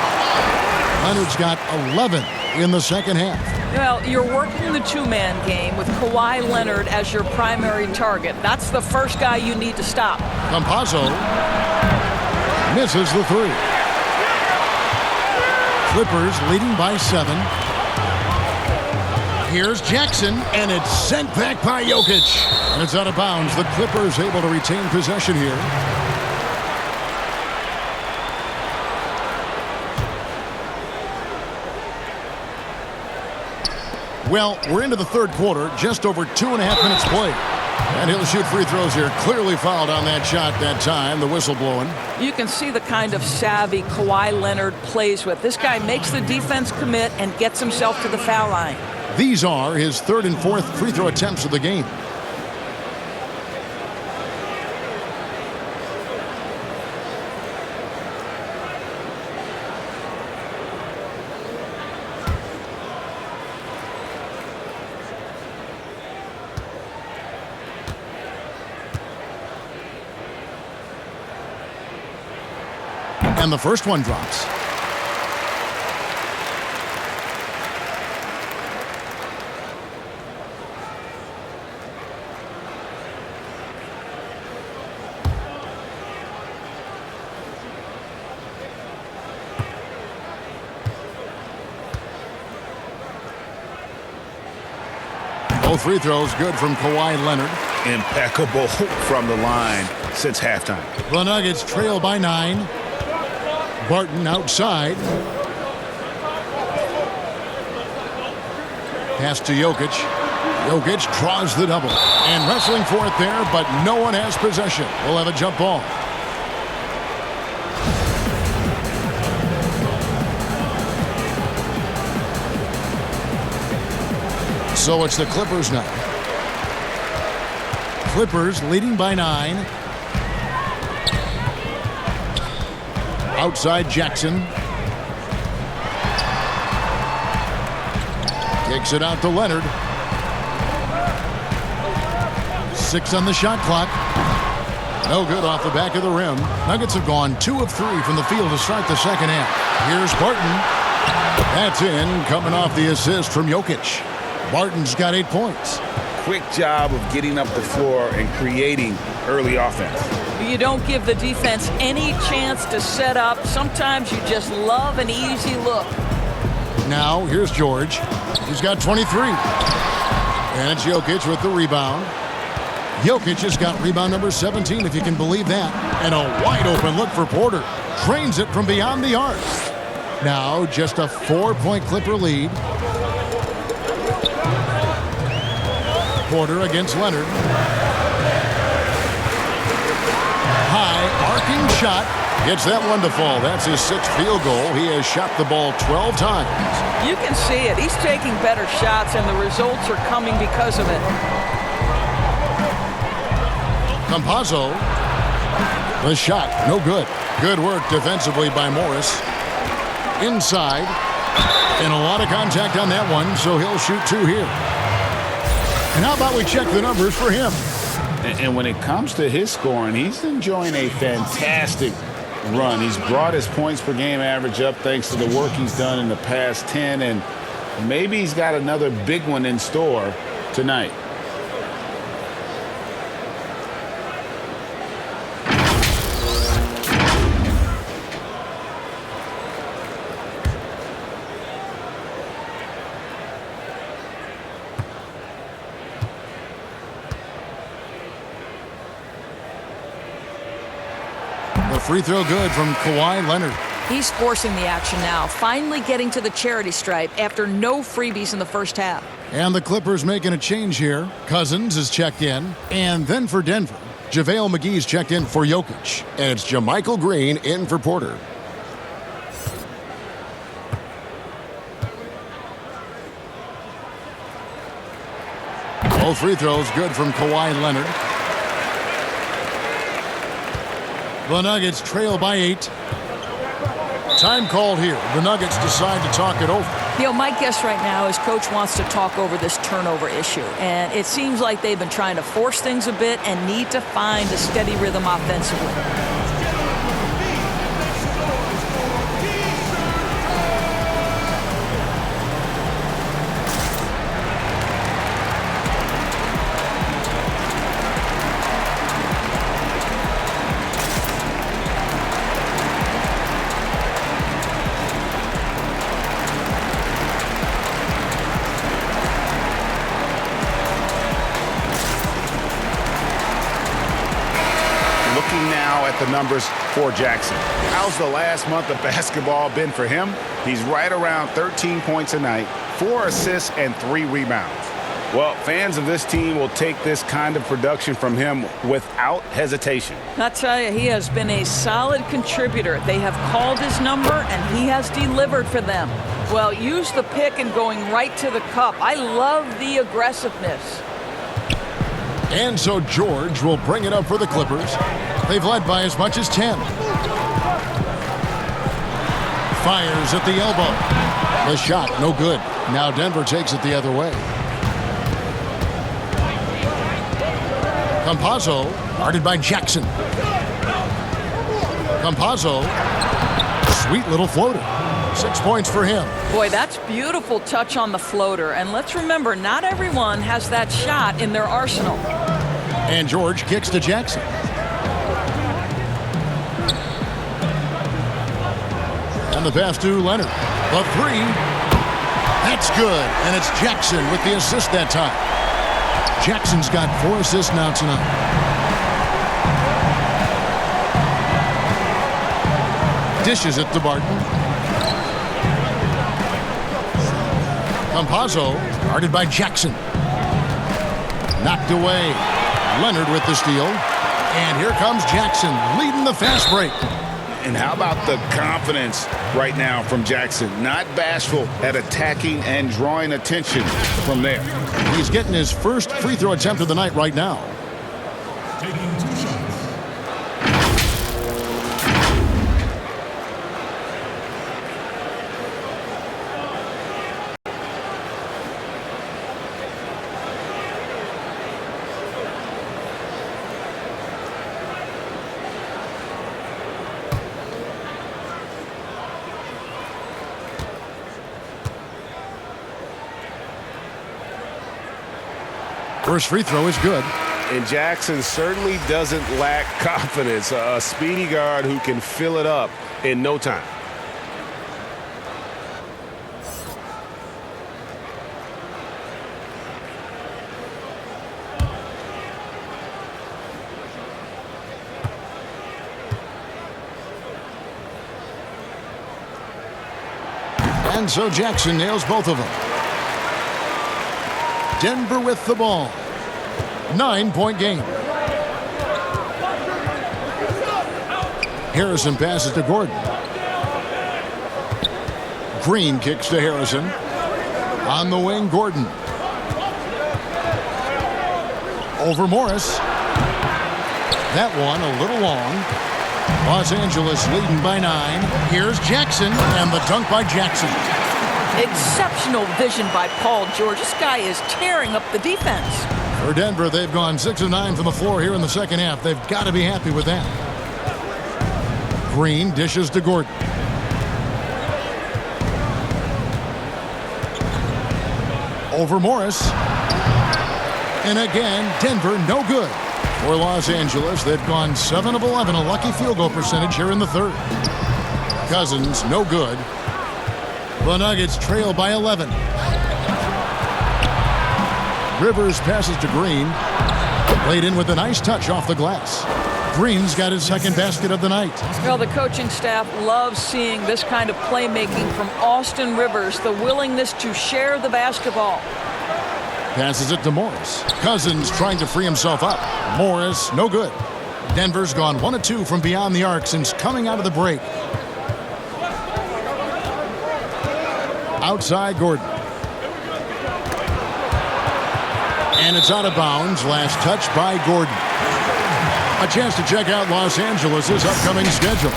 Leonard's got 11 in the second half. Well, you're working the two-man game with Kawhi Leonard as your primary target. That's the first guy you need to stop. Campazzo misses the 3. Clippers leading by 7. Here's Jackson, and it's sent back by Jokic. And it's out of bounds. The Clippers able to retain possession here. Well, we're into the third quarter, just over 2.5 minutes played. And he'll shoot free throws here. Clearly fouled on that shot that time, the whistle blowing. You can see the kind of savvy Kawhi Leonard plays with. This guy makes the defense commit and gets himself to the foul line. These are his third and fourth free throw attempts of the game. And the first one drops. Both free throws good from Kawhi Leonard. Impeccable from the line since halftime. The Nuggets trail by 9. Barton outside. Pass to Jokic. Jokic draws the double. And wrestling for it there, but no one has possession. We'll have a jump ball. So it's the Clippers now. Clippers leading by 9. Outside Jackson. Kicks it out to Leonard. 6 on the shot clock. No good off the back of the rim. Nuggets have gone 2 of 3 from the field to start the second half. Here's Barton. That's in, coming off the assist from Jokic. Barton's got 8 points. Quick job of getting up the floor and creating early offense. You don't give the defense any chance to set up. Sometimes you just love an easy look. Now, here's George. He's got 23. And it's Jokic with the rebound. Jokic has got rebound number 17, if you can believe that. And a wide open look for Porter. Drains it from beyond the arc. Now, just a 4-point Clipper lead. Porter against Leonard. High arcing shot. Gets that one to fall. That's his 6th field goal. He has shot the ball 12 times. You can see it. He's taking better shots, and the results are coming because of it. Campazzo. The shot, no good. Good work defensively by Morris. Inside. And a lot of contact on that one, so he'll shoot 2 here. And how about we check the numbers for him? And when it comes to his scoring, he's enjoying a fantastic run. He's brought his points per game average up thanks to the work he's done in the past 10, and maybe he's got another big one in store tonight. free throw good from Kawhi Leonard. He's forcing the action now, finally getting to the charity stripe after no freebies in the first half. And the Clippers making a change here. Cousins is checked in. And then for Denver, JaVale McGee's checked in for Jokic. And it's JaMychal Green in for Porter. Both free throws good from Kawhi Leonard. The Nuggets trail by 8. Time called here. The Nuggets decide to talk it over. You know, my guess right now is Coach wants to talk over this turnover issue. And it seems like they've been trying to force things a bit and need to find a steady rhythm offensively. The numbers for Jackson. How's the last month of basketball been for him? He's right around 13 points a night, 4 assists, and 3 rebounds. Well, fans of this team will take this kind of production from him without hesitation. I tell you, he has been a solid contributor. They have called his number, and he has delivered for them. Well, use the pick and going right to the cup. I love the aggressiveness. And so George will bring it up for the Clippers. They've led by as much as 10. Fires at the elbow. The shot, no good. Now Denver takes it the other way. Campazzo, guarded by Jackson. Campazzo, sweet little floater. 6 points for him. Boy, that's beautiful touch on the floater. And let's remember, not everyone has that shot in their arsenal. And George kicks to Jackson. And the pass to Leonard. The 3. That's good. And it's Jackson with the assist that time. Jackson's got 4 assists now tonight. Dishes it to Barton. Campazzo, guarded by Jackson. Knocked away. Leonard with the steal. And here comes Jackson, leading the fast break. And how about the confidence right now from Jackson? Not bashful at attacking and drawing attention from there. He's getting his first free throw attempt of the night right now. Taking 2 shots. First free throw is good. And Jackson certainly doesn't lack confidence. A speedy guard who can fill it up in no time. And so Jackson nails both of them. Denver with the ball. 9-point game. Harrison passes to Gordon. Green kicks to Harrison. On the wing, Gordon. Over Morris. That one a little long. Los Angeles leading by 9. Here's Jackson, and the dunk by Jackson. Exceptional vision by Paul George. This guy is tearing up the defense. For Denver, they've gone 6 of 9 from the floor here in the second half. They've got to be happy with that. Green dishes to Gordon. Over Morris. And again, Denver no good. For Los Angeles, they've gone 7 of 11, a lucky field goal percentage here in the third. Cousins no good. The Nuggets trail by 11. Rivers passes to Green. Played in with a nice touch off the glass. Green's got his second basket of the night. Well, the coaching staff loves seeing this kind of playmaking from Austin Rivers, the willingness to share the basketball. Passes it to Morris. Cousins trying to free himself up. Morris, no good. Denver's gone 1 of 2 from beyond the arc since coming out of the break. Outside Gordon. And it's out of bounds. Last touch by Gordon. A chance to check out Los Angeles' upcoming schedule.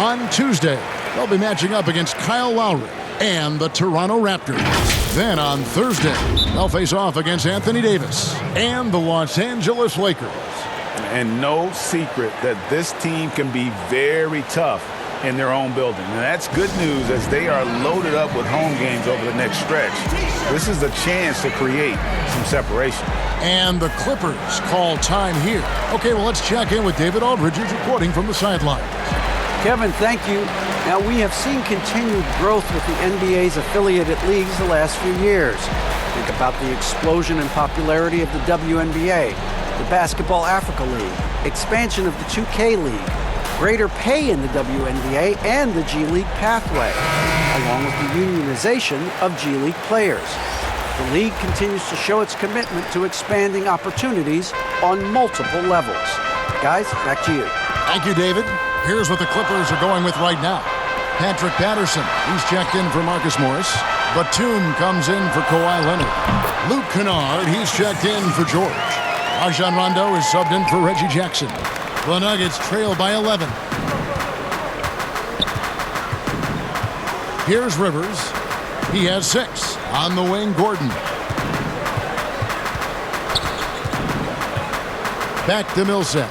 On Tuesday, they'll be matching up against Kyle Lowry and the Toronto Raptors. Then on Thursday, they'll face off against Anthony Davis and the Los Angeles Lakers. And no secret that this team can be very tough in their own building. And that's good news as they are loaded up with home games over the next stretch. This is a chance to create some separation. And the Clippers call time here. Okay, well, let's check in with David Aldridge, who's reporting from the sidelines. Kevin, thank you. Now, we have seen continued growth with the NBA's affiliated leagues the last few years. Think about the explosion in popularity of the WNBA, the Basketball Africa League, expansion of the 2K League, greater pay in the WNBA and the G League pathway, along with the unionization of G League players. The league continues to show its commitment to expanding opportunities on multiple levels. Guys, back to you. Thank you, David. Here's what the Clippers are going with right now. Patrick Patterson, he's checked in for Marcus Morris. Batum comes in for Kawhi Leonard. Luke Kennard, he's checked in for George. Rajon Rondo is subbed in for Reggie Jackson. The Nuggets trail by 11. Here's Rivers. He has 6. On the wing, Gordon. Back to Millsap.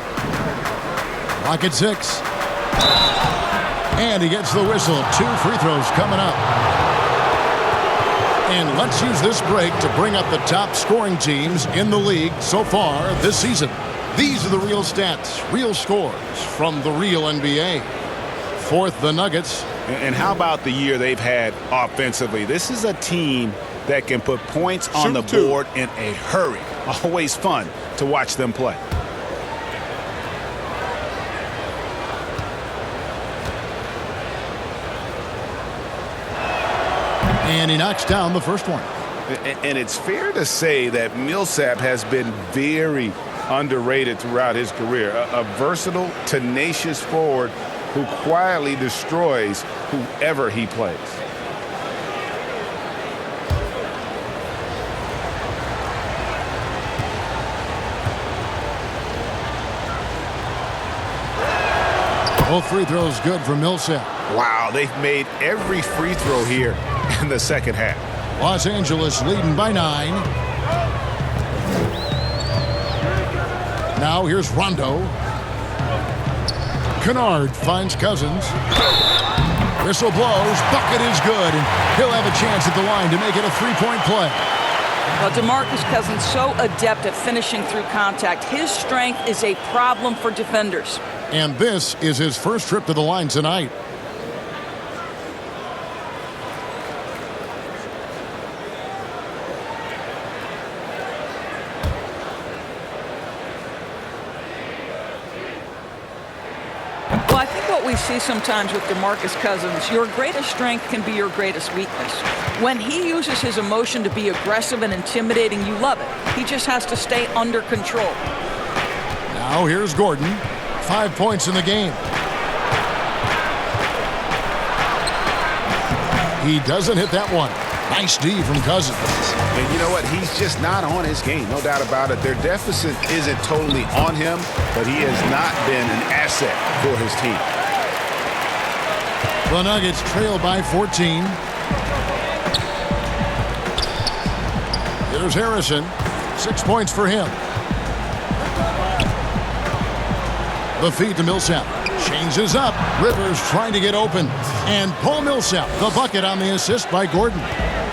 Clock at 6. And he gets the whistle. 2 free throws coming up. And let's use this break to bring up the top scoring teams in the league so far this season. These are the real stats, real scores from the real NBA. Fourth, the Nuggets. And how about the year they've had offensively? This is a team that can put points on the board in a hurry. Always fun to watch them play. And he knocks down the first one. And it's fair to say that Millsap has been very underrated throughout his career. A versatile, tenacious forward who quietly destroys whoever he plays. Both free throws good for Millsap. Wow, they've made every free throw here in the second half. Los Angeles leading by 9. Now here's Rondo. Kennard finds Cousins. Whistle blows. Bucket is good. And he'll have a chance at the line to make it a 3-point play. Well, DeMarcus Cousins so adept at finishing through contact. His strength is a problem for defenders. And this is his first trip to the line tonight. Well, I think what we see sometimes with DeMarcus Cousins, your greatest strength can be your greatest weakness. When he uses his emotion to be aggressive and intimidating, you love it. He just has to stay under control. Now here's Gordon. 5 points in the game. He doesn't hit that one. Nice D from Cousins. And you know what? He's just not on his game. No doubt about it. Their deficit isn't totally on him, but he has not been an asset for his team. The Nuggets trail by 14. Here's Harrison. 6 points for him. The feed to Millsap. Changes up. Rivers trying to get open. And Paul Millsap, the bucket on the assist by Gordon.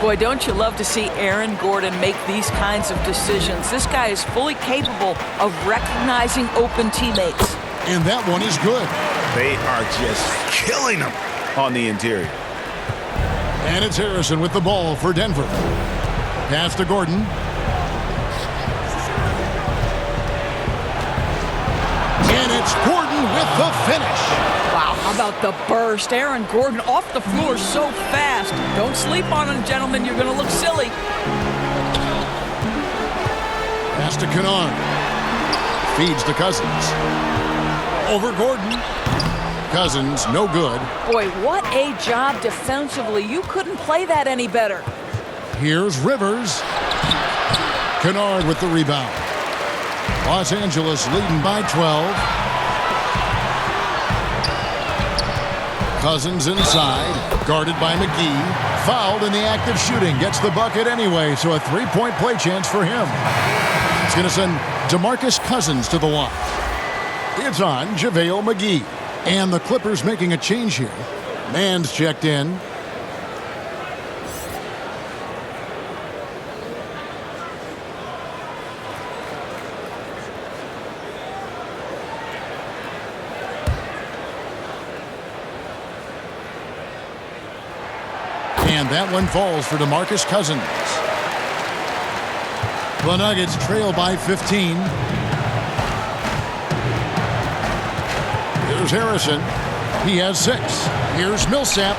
Boy, don't you love to see Aaron Gordon make these kinds of decisions. This guy is fully capable of recognizing open teammates. And that one is good. They are just killing him on the interior. And it's Harrison with the ball for Denver. Pass to Gordon. And it's with the finish. Wow, how about the burst? Aaron Gordon off the floor so fast. Don't sleep on him, gentlemen. You're going to look silly. Pass to Kennard. Feeds to Cousins. Over Gordon. Cousins, no good. Boy, what a job defensively. You couldn't play that any better. Here's Rivers. Kennard with the rebound. Los Angeles leading by 12. Cousins inside, guarded by McGee. Fouled in the act of shooting. Gets the bucket anyway, so a three-point play chance for him. It's going to send DeMarcus Cousins to the line. It's on JaVale McGee. And the Clippers making a change here. Mann's checked in. And that one falls for DeMarcus Cousins. The Nuggets trail by 15. Here's Harrison. He has 6. Here's Millsap.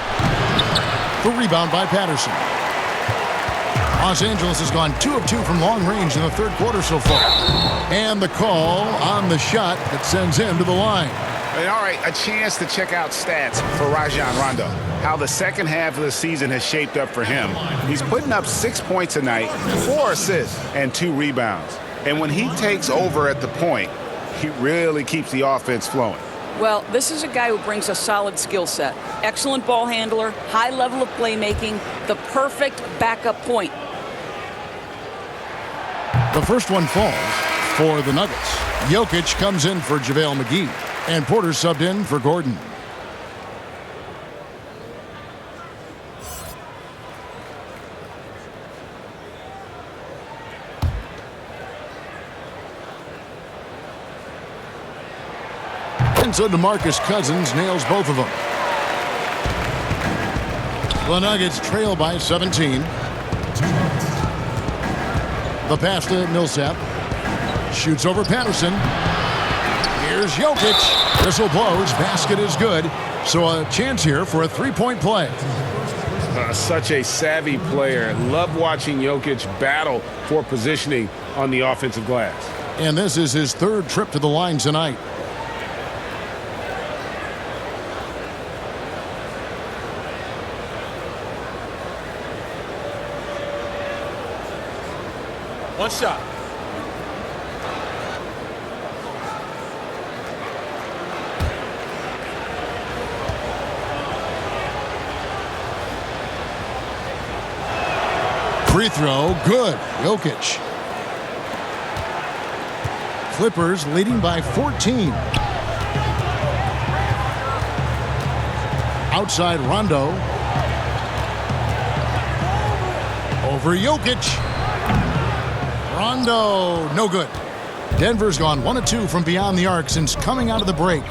The rebound by Patterson. Los Angeles has gone 2 of 2 from long range in the third quarter so far. And the call on the shot that sends him to the line. And all right, a chance to check out stats for Rajon Rondo. How the second half of the season has shaped up for him. He's putting up 6 points a night, 4 assists, and 2 rebounds. And when he takes over at the point, he really keeps the offense flowing. Well, this is a guy who brings a solid skill set. Excellent ball handler, high level of playmaking, the perfect backup point. The first one falls for the Nuggets. Jokic comes in for JaVale McGee. And Porter subbed in for Gordon. And so DeMarcus Cousins nails both of them. The Nuggets trail by 17. The pass to Millsap. Shoots over Patterson. Here's Jokic. Whistle blows. Basket is good. So a chance here for a three-point play. Such a savvy player. Love watching Jokic battle for positioning on the offensive glass. And this is his third trip to the line tonight. One shot. Free throw, good. Jokic. Clippers leading by 14. Outside Rondo. Over Jokic. Rondo, no good. Denver's gone 1 of 2 from beyond the arc since coming out of the break.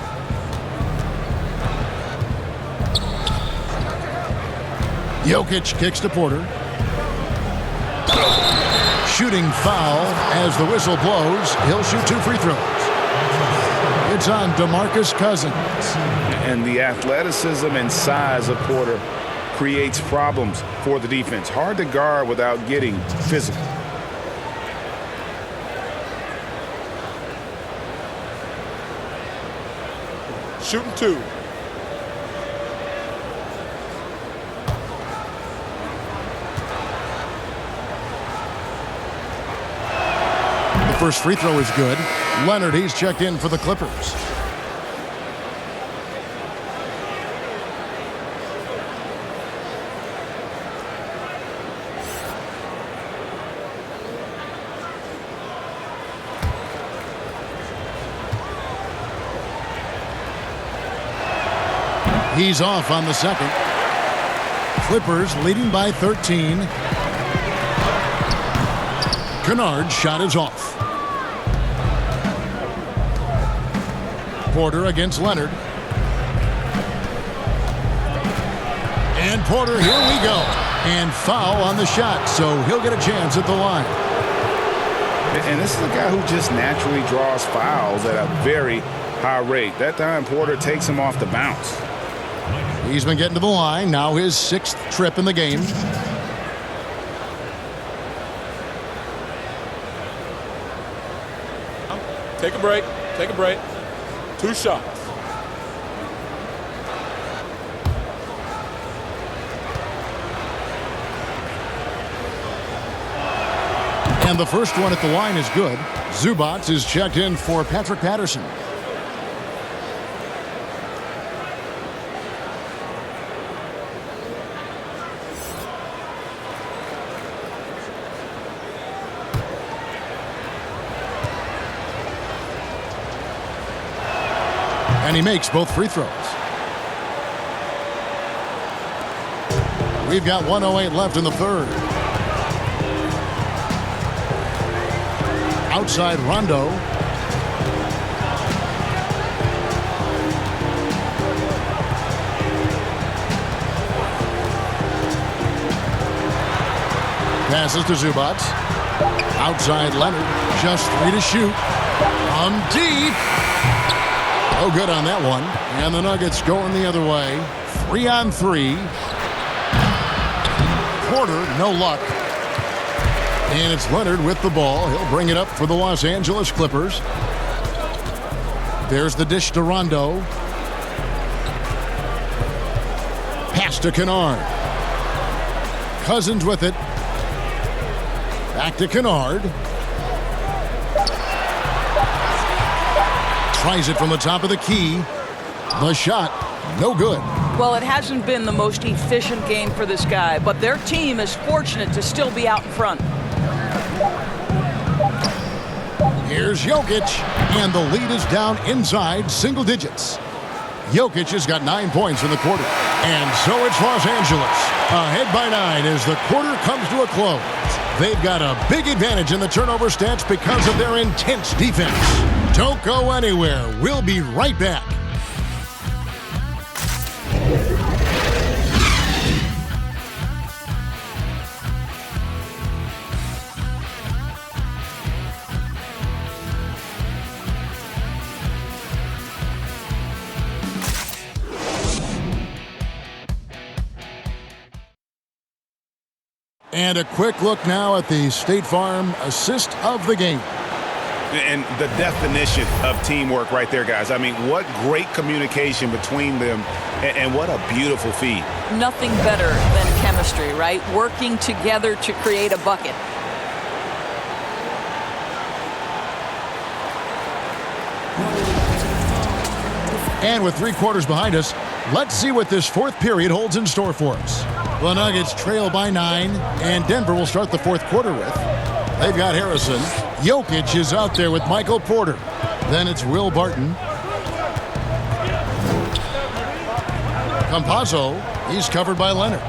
Jokic kicks to Porter. Shooting foul as the whistle blows. He'll shoot 2 free throws. It's on DeMarcus Cousins. And the athleticism and size of Porter creates problems for the defense. Hard to guard without getting physical. Shooting 2. The first free throw is good. Leonard, he's checked in for the Clippers. He's off on the second. Clippers leading by 13. Kennard's shot is off. Porter against Leonard. And Porter, here we go. And foul on the shot, so he'll get a chance at the line. And this is a guy who just naturally draws fouls at a very high rate. That time Porter takes him off the bounce. He's been getting to the line. Now his 6th trip in the game. Take a break. Take a break. 2 shots. And the first one at the line is good. Zubac is checked in for Patrick Patterson. And he makes both free throws. We've got 1:08 left in the third. Outside Rondo. Passes to Zubac. Outside Leonard. Just 3 to shoot. From deep. Oh, good on that one. And the Nuggets going the other way. 3 on 3. Porter, no luck. And it's Leonard with the ball. He'll bring it up for the Los Angeles Clippers. There's the dish to Rondo. Pass to Kennard. Cousins with it. Back to Kennard. Tries it from the top of the key. The shot, no good. Well, it hasn't been the most efficient game for this guy, but their team is fortunate to still be out in front. Here's Jokic, and the lead is down inside single digits. Jokic has got 9 points in the quarter. And so it's Los Angeles, ahead by 9 as the quarter comes to a close. They've got a big advantage in the turnover stats because of their intense defense. Don't go anywhere. We'll be right back. And a quick look now at the State Farm assist of the game. And the definition of teamwork right there, guys. I mean, what great communication between them, and what a beautiful feed. Nothing better than chemistry, right? Working together to create a bucket. And with 3 quarters behind us, let's see what this 4th period holds in store for us. The Nuggets trail by 9, and Denver will start the 4th quarter with. They've got Harrison. Jokic is out there with Michael Porter. Then it's Will Barton. Campazzo, he's covered by Leonard.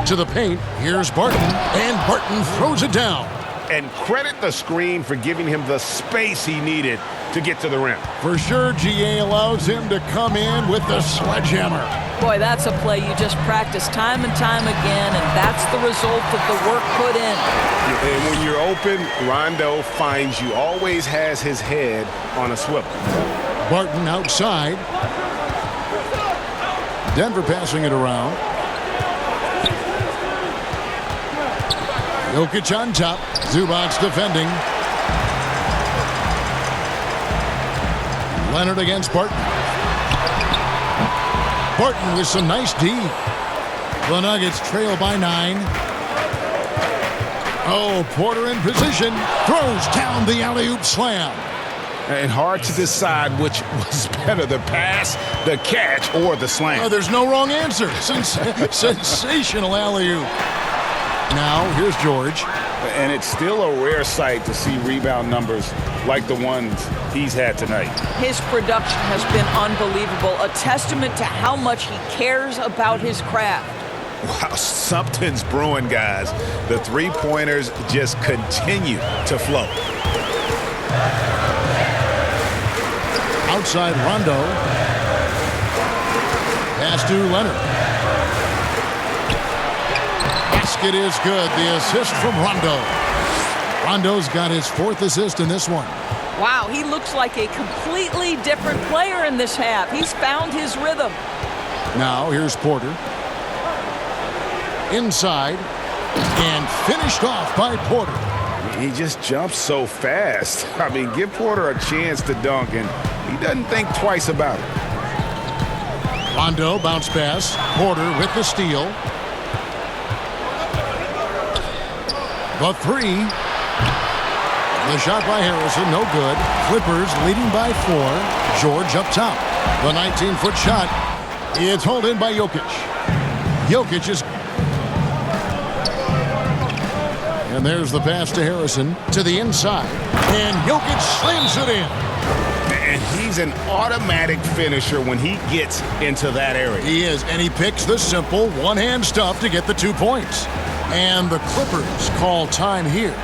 To the paint, here's Barton, and Barton throws it down. And credit the screen for giving him the space he needed to get to the rim. For sure, GA allows him to come in with the sledgehammer. Boy, that's a play you just practice time and time again, and that's the result of the work put in. And when you're open, Rondo finds you. Always has his head on a swivel. Barton outside. Denver passing it around. Jokic on top. Zubac defending. Leonard against Barton. Barton with some nice D. The Nuggets trail by 9. Oh, Porter in position. Throws down the alley-oop slam. And hard to decide which was better, the pass, the catch, or the slam. Oh, there's no wrong answer. Sensational alley-oop. Now, here's George. And it's still a rare sight to see rebound numbers like the ones he's had tonight. His production has been unbelievable, a testament to how much he cares about his craft. Wow, something's brewing, guys. The three-pointers just continue to flow. Outside Rondo. Pass to Leonard. Basket is good. The assist from Rondo. Rondo's got his 4th assist in this one. Wow, he looks like a completely different player in this half. He's found his rhythm. Now here's Porter. Inside. And finished off by Porter. He just jumps so fast. I mean, give Porter a chance to dunk, and he doesn't think twice about it. Rondo bounce pass. Porter with the steal. The 3. The shot by Harrison, no good. Clippers leading by 4. George up top. The 19-foot shot. It's hauled in by Jokic. Jokic is... And there's the pass to Harrison to the inside. And Jokic slams it in. And he's an automatic finisher when he gets into that area. He is, and he picks the simple one-hand stuff to get the 2 points. And the Clippers call time here.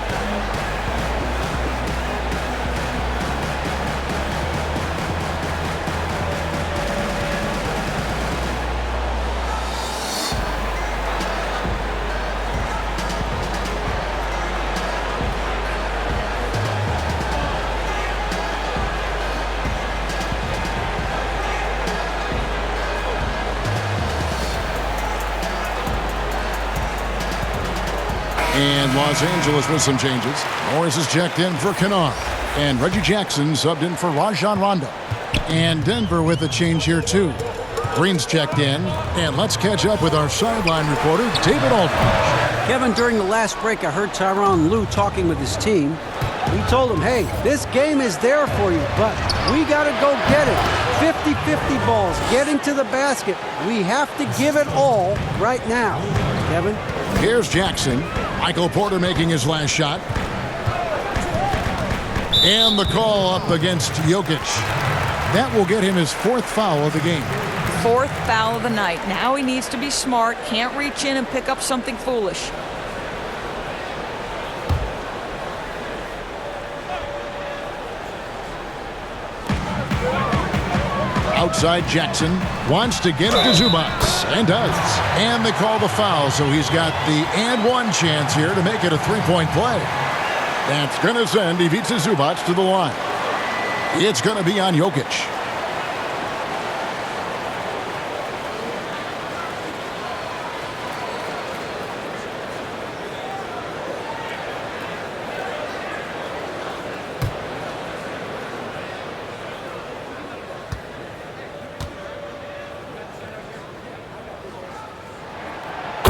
And Los Angeles with some changes. Morris is checked in for Kennard. And Reggie Jackson subbed in for Rajon Rondo. And Denver with a change here, too. Green's checked in. And let's catch up with our sideline reporter, David Aldridge. Kevin, during the last break, I heard Tyronn Lue talking with his team. He told them, hey, this game is there for you, but we got to go get it. 50-50 balls, getting to the basket. We have to give it all right now. Kevin? Here's Jackson. Michael Porter making his last shot. And the call up against Jokic. That will get him his 4th foul of the game. 4th foul of the night. Now he needs to be smart. Can't reach in and pick up something foolish. Outside Jackson wants to get it to Zubac, and does. And they call the foul, so he's got the and 1 chance here to make it a 3-point play. That's going to send Ivica Zubac to the line. It's going to be on Jokic.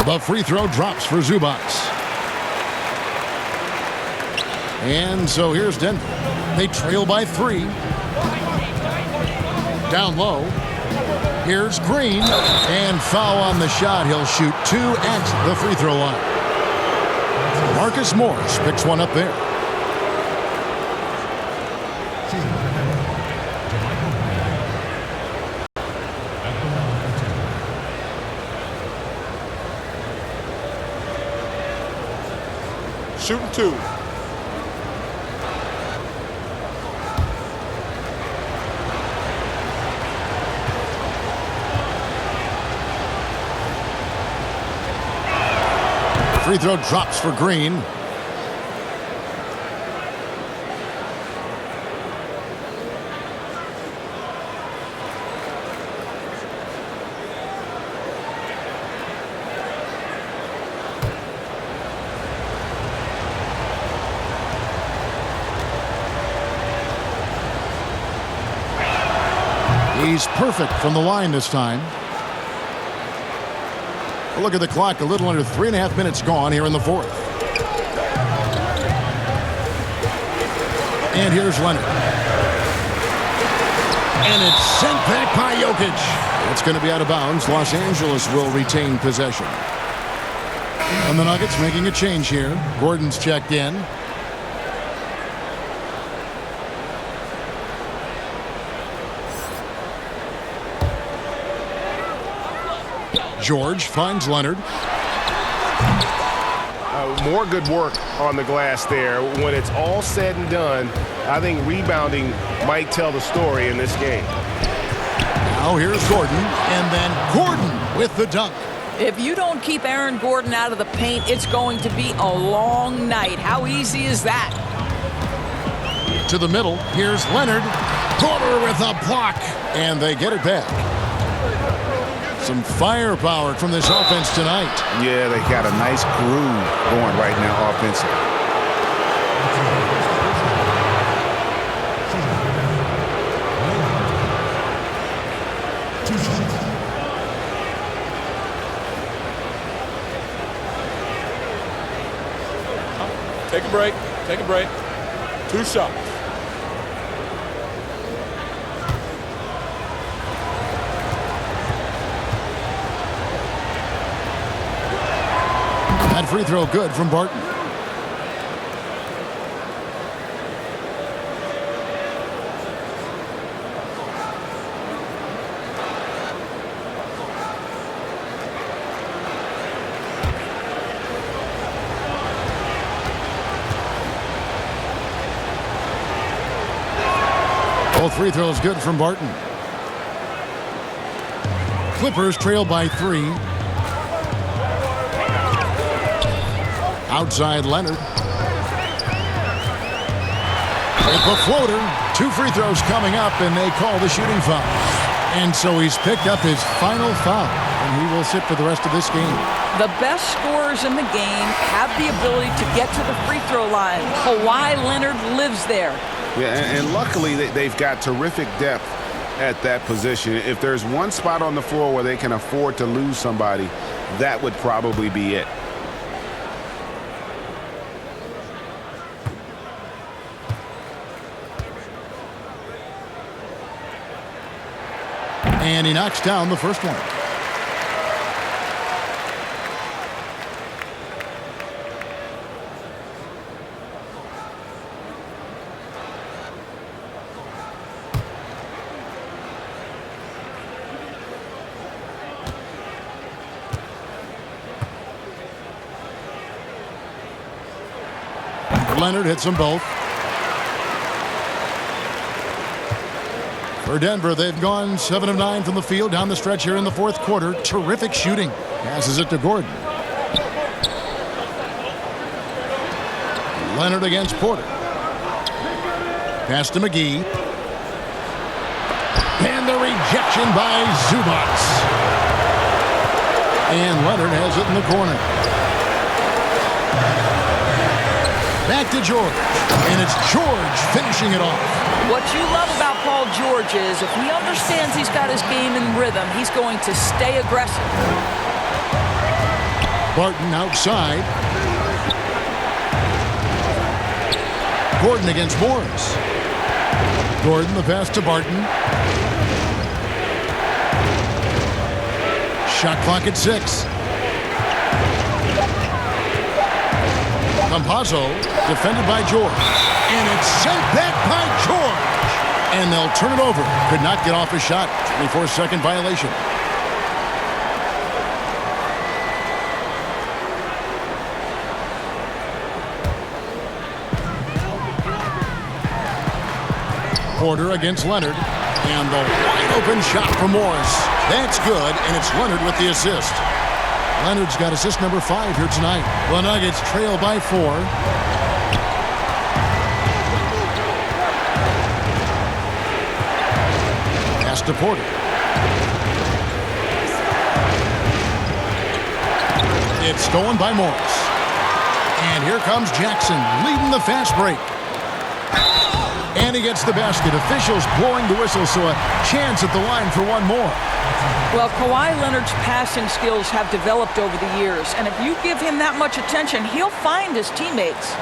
The free throw drops for Zubac. And so here's Denver. They trail by 3. Down low. Here's Green. And foul on the shot. He'll shoot 2 at the free throw line. Marcus Morris picks one up there. Shooting 2. Free throw drops for Green. He's perfect from the line this time. Look at the clock, a little under 3.5 minutes gone here in the 4th. And here's Leonard. And it's sent back by Jokic. It's going to be out of bounds. Los Angeles will retain possession. And the Nuggets making a change here. Gordon's checked in. George finds Leonard. More good work on the glass there. When it's all said and done, I think rebounding might tell the story in this game. Now here's Gordon, and then Gordon with the dunk. If you don't keep Aaron Gordon out of the paint, it's going to be a long night. How easy is that? To the middle. Here's Leonard. Porter with a block. And they get it back. Some firepower from this offense tonight. Yeah, they got a nice groove going right now offensively. Take a break. Take a break. 2 shots. That free throw good from Barton. Both free throws good from Barton. Clippers trail by 3. Outside Leonard. With the floater. 2 free throws coming up, and they call the shooting foul. And so he's picked up his final foul, and he will sit for the rest of this game. The best scorers in the game have the ability to get to the free throw line. Kawhi Leonard lives there. Yeah, and luckily they've got terrific depth at that position. If there's one spot on the floor where they can afford to lose somebody, that would probably be it. And he knocks down the first one. Leonard hits them both. For Denver, they've gone 7 of 9 from the field down the stretch here in the fourth quarter. Terrific shooting. Passes it to Gordon. Leonard against Porter. Pass to McGee. And the rejection by Zubac. And Leonard has it in the corner. Back to George. And it's George finishing it off. What you love about Paul George is if he understands he's got his game in rhythm, he's going to stay aggressive. Barton outside. Gordon against Morris. Gordon the pass to Barton. Shot clock at 6. Campazzo defended by George. And it's sent back by George. And they'll turn it over. Could not get off his shot. 24-second violation. Porter against Leonard. And the wide open shot from Morris. That's good, and it's Leonard with the assist. Leonard's got assist number 5 here tonight. The Nuggets trail by 4. Pass to Porter. It's stolen by Morris. And here comes Jackson leading the fast break. And he gets the basket. Officials blowing the whistle, so a chance at the line for one more. Well, Kawhi Leonard's passing skills have developed over the years, and if you give him that much attention, he'll find his teammates.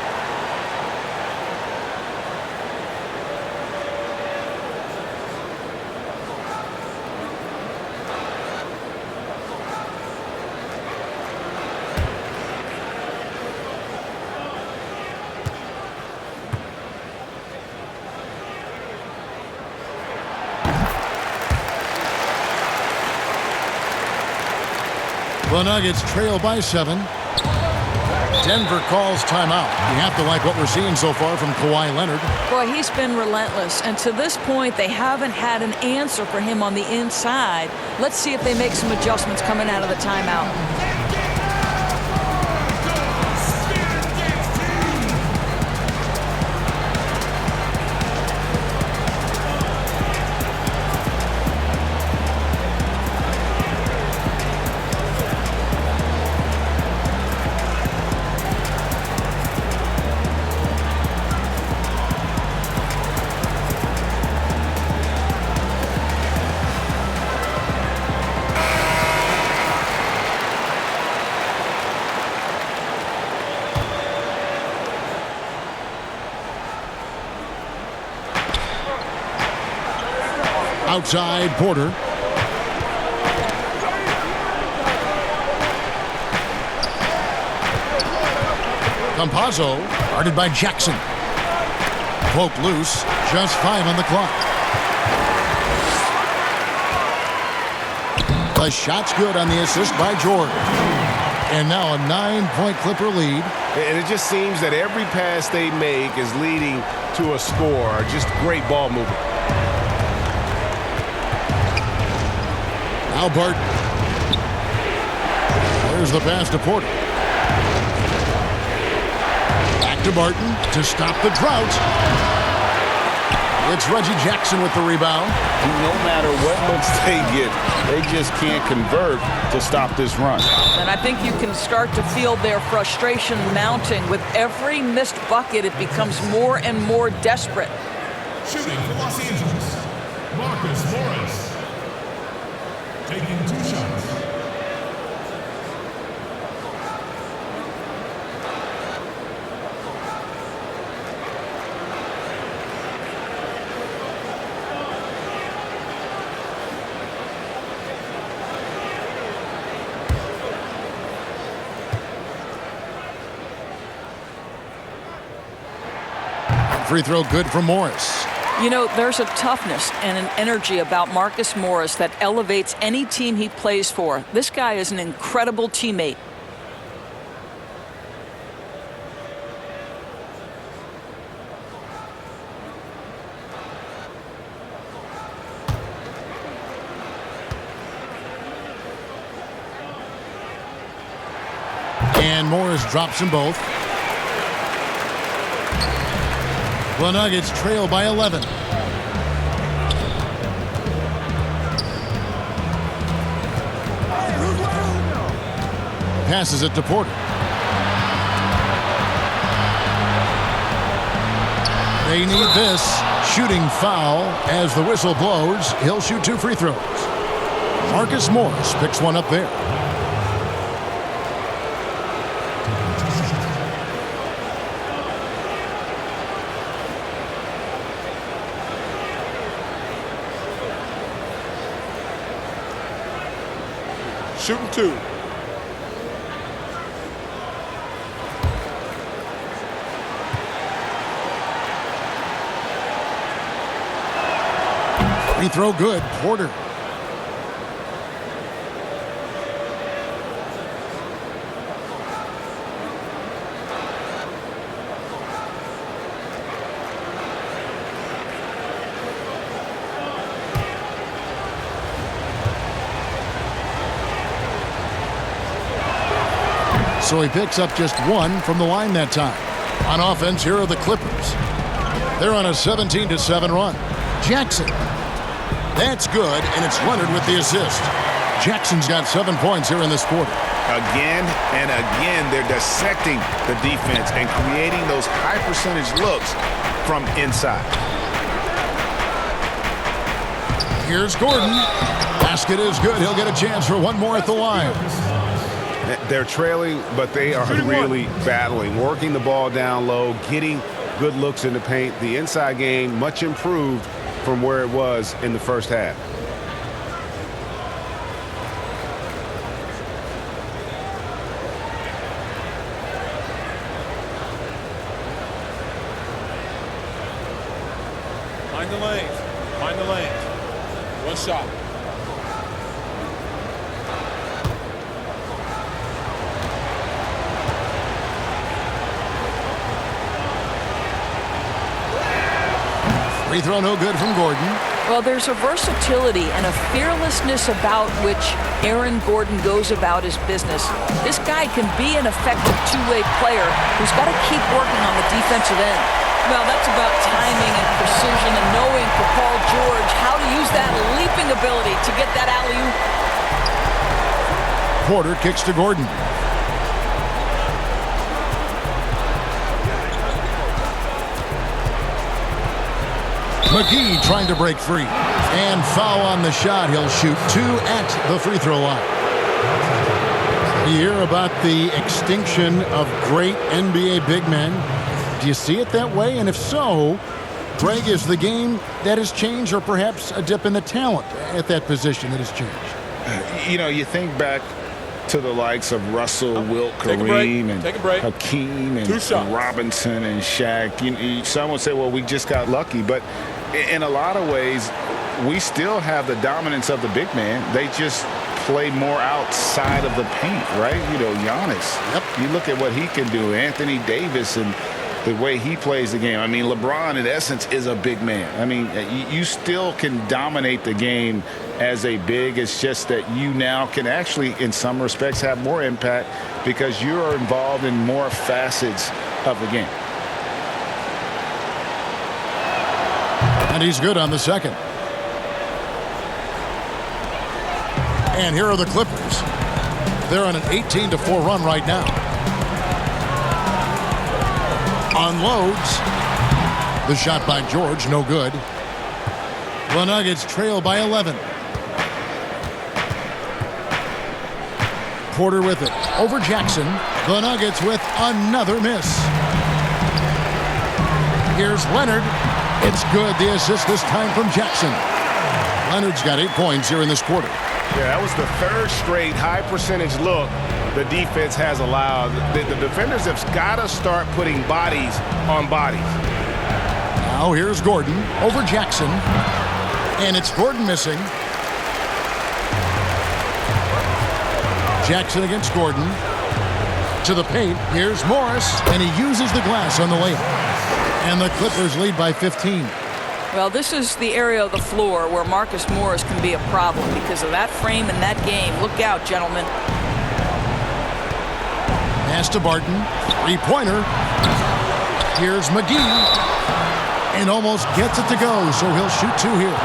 The Nuggets trail by 7. Denver calls timeout. You have to like what we're seeing so far from Kawhi Leonard. Boy, he's been relentless. And to this point, they haven't had an answer for him on the inside. Let's see if they make some adjustments coming out of the timeout. Outside Porter. Campazzo, guarded by Jackson. Poke loose, just 5 on the clock. The shot's good on the assist by Jordan. And now a 9-point Clipper lead. And it just seems that every pass they make is leading to a score. Just great ball movement. Now Barton. There's the pass to Porter. Back to Barton to stop the drought. It's Reggie Jackson with the rebound. No matter what looks they get, they just can't convert to stop this run. And I think you can start to feel their frustration mounting. With every missed bucket, it becomes more and more desperate. Shooting for Los Angeles, Marcus Morris. Taking 2 shots. Free throw good for Morris. You know, there's a toughness and an energy about Marcus Morris that elevates any team he plays for. This guy is an incredible teammate. And Morris drops them both. The Nuggets trail by 11. Passes it to Porter. They need this. Shooting foul as the whistle blows. He'll shoot 2 free throws. Marcus Morris picks one up there. Shooting 2. Free throw good. Porter. So he picks up just 1 from the line that time. On offense, here are the Clippers. They're on a 17-7 run. Jackson. That's good, and it's Leonard with the assist. Jackson's got 7 points here in this quarter. Again and again, they're dissecting the defense and creating those high percentage looks from inside. Here's Gordon. Basket is good. He'll get a chance for 1 more at the line. They're trailing, but they are really battling, working the ball down low, getting good looks in the paint. The inside game much improved from where it was in the first half. Find the lanes. Find the lanes. 1 shot. Free throw no good from Gordon. Well, there's a versatility and a fearlessness about which Aaron Gordon goes about his business. This guy can be an effective two-way player who's got to keep working on the defensive end. Well, that's about timing and precision and knowing for Paul George how to use that leaping ability to get that alley-oop. Porter kicks to Gordon. McGee trying to break free. And foul on the shot. He'll shoot 2 at the free throw line. You hear about the extinction of great NBA big men. Do you see it that way? And if so, Greg, is the game that has changed, or perhaps a dip in the talent at that position that has changed? You know, you think back to the likes of Russell, Wilt, Kareem, and Hakeem, and Robinson, and Shaq. Some would say, well, we just got lucky. But in a lot of ways, we still have the dominance of the big man. They just play more outside of the paint, right? You know, Giannis. Yep. You look at what he can do. Anthony Davis and the way he plays the game. I mean, LeBron, in essence, is a big man. I mean, you still can dominate the game as a big. It's just that you now can actually, in some respects, have more impact because you're involved in more facets of the game. And he's good on the second. And here are the Clippers. They're on an 18-4 run right now. Unloads. The shot by George, no good. The Nuggets trail by 11. Porter with it. Over Jackson. The Nuggets with another miss. Here's Leonard. It's good. The assist this time from Jackson. Leonard's got 8 points here in this quarter. Yeah, that was the third straight high percentage look the defense has allowed. The defenders have got to start putting bodies on bodies. Now here's Gordon over Jackson. And it's Gordon missing. Jackson against Gordon. To the paint. Here's Morris. And he uses the glass on the layup. And the Clippers lead by 15. Well, this is the area of the floor where Marcus Morris can be a problem because of that frame and that game. Look out, gentlemen. Pass to Barton. Three-pointer. Here's McGee. And almost gets it to go, so he'll shoot 2 here.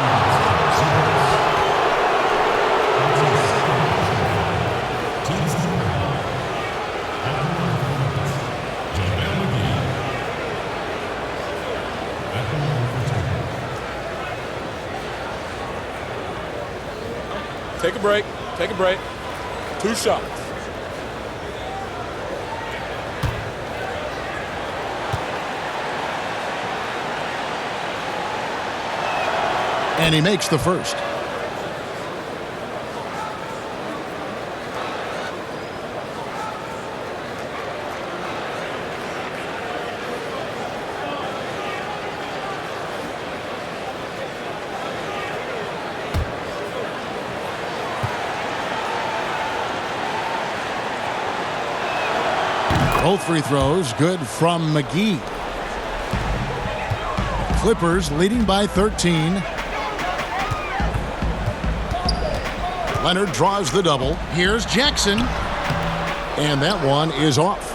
Take a break. Take a break. 2 shots. And he makes the first. Both free throws good from McGee. Clippers leading by 13. Leonard draws the double. Here's Jackson. And that one is off.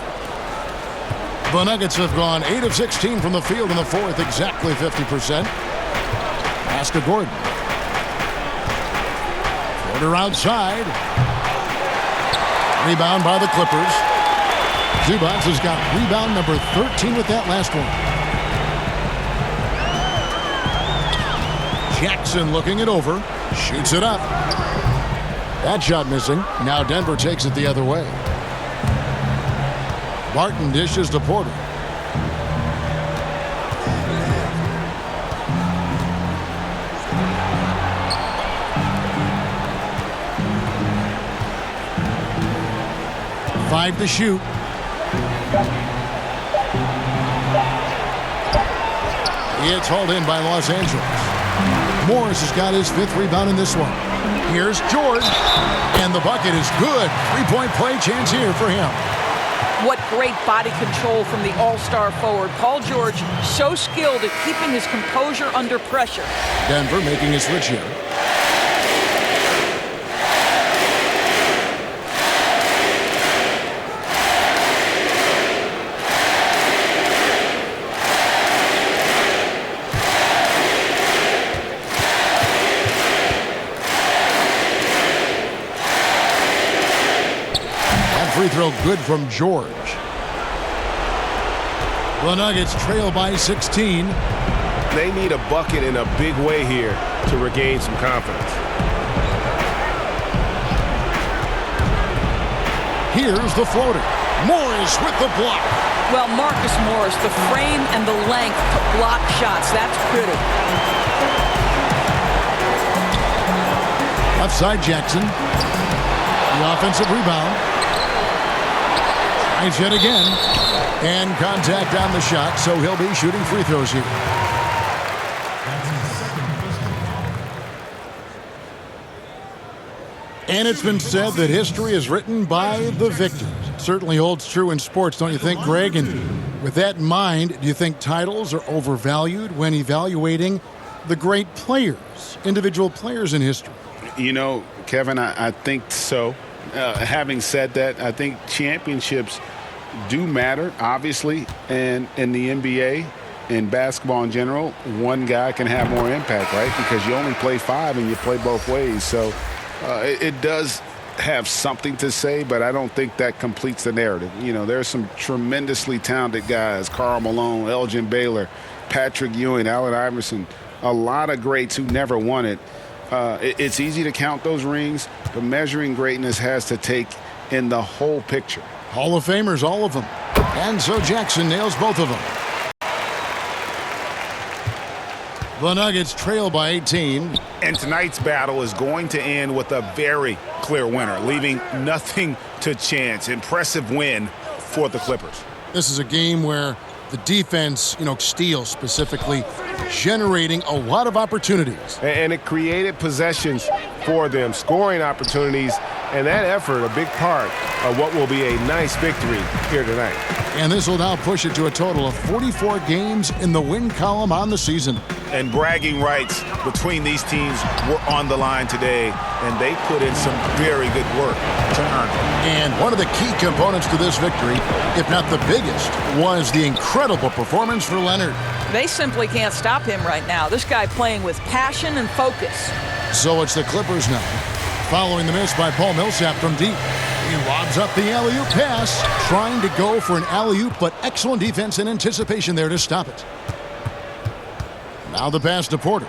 The Nuggets have gone 8 of 16 from the field in the fourth, exactly 50%. Pass to Gordon. Porter outside. Rebound by the Clippers. Zubac has got rebound number 13 with that last one. Jackson looking it over. Shoots it up. That shot missing. Now Denver takes it the other way. Barton dishes to Porter. Five to shoot. It's hauled in by Los Angeles. Morris has got his 5th rebound in this one. Here's George, and the bucket is good. 3-point play chance here for him. What great body control from the all-star forward. Paul George, so skilled at keeping his composure under pressure. Denver making a switch here. Free throw good from George. The Nuggets trail by 16. They need a bucket in a big way here to regain some confidence. Here's the floater. Morris with the block. Well, Marcus Morris, the frame and the length to block shots. That's pretty. Left side Jackson. The offensive rebound. Tries yet again, and contact on the shot, so he'll be shooting free throws here. And it's been said that history is written by the victors. It certainly holds true in sports, don't you think, Greg? And with that in mind, do you think titles are overvalued when evaluating the great players, individual players in history? You know, Kevin, I think so. Having said that, I think championships do matter, obviously, and in the NBA, in basketball in general, one guy can have more impact, right? Because you only play 5 and you play both ways. So it does have something to say, but I don't think that completes the narrative. You know, there's some tremendously talented guys, Karl Malone, Elgin Baylor, Patrick Ewing, Allen Iverson, a lot of greats who never won it. It's easy to count those rings, but measuring greatness has to take in the whole picture. Hall of Famers, all of them. And so Jackson nails both of them. The Nuggets trail by 18. And tonight's battle is going to end with a very clear winner, leaving nothing to chance. Impressive win for the Clippers. This is a game where the defense, steals specifically, generating a lot of opportunities. And it created possessions for them, scoring opportunities, and that effort a big part of what will be a nice victory here tonight. And this will now push it to a total of 44 games in the win column on the season. And bragging rights between these teams were on the line today, and they put in some very good work to earn it. And one of the key components to this victory, if not the biggest, was the incredible performance for Leonard. They simply can't stop him right now. This guy playing with passion and focus. So it's the Clippers now, following the miss by Paul Millsap from deep. He lobs up the alley-oop pass, trying to go for an alley-oop, but excellent defense and anticipation there to stop it. Now the pass to Porter.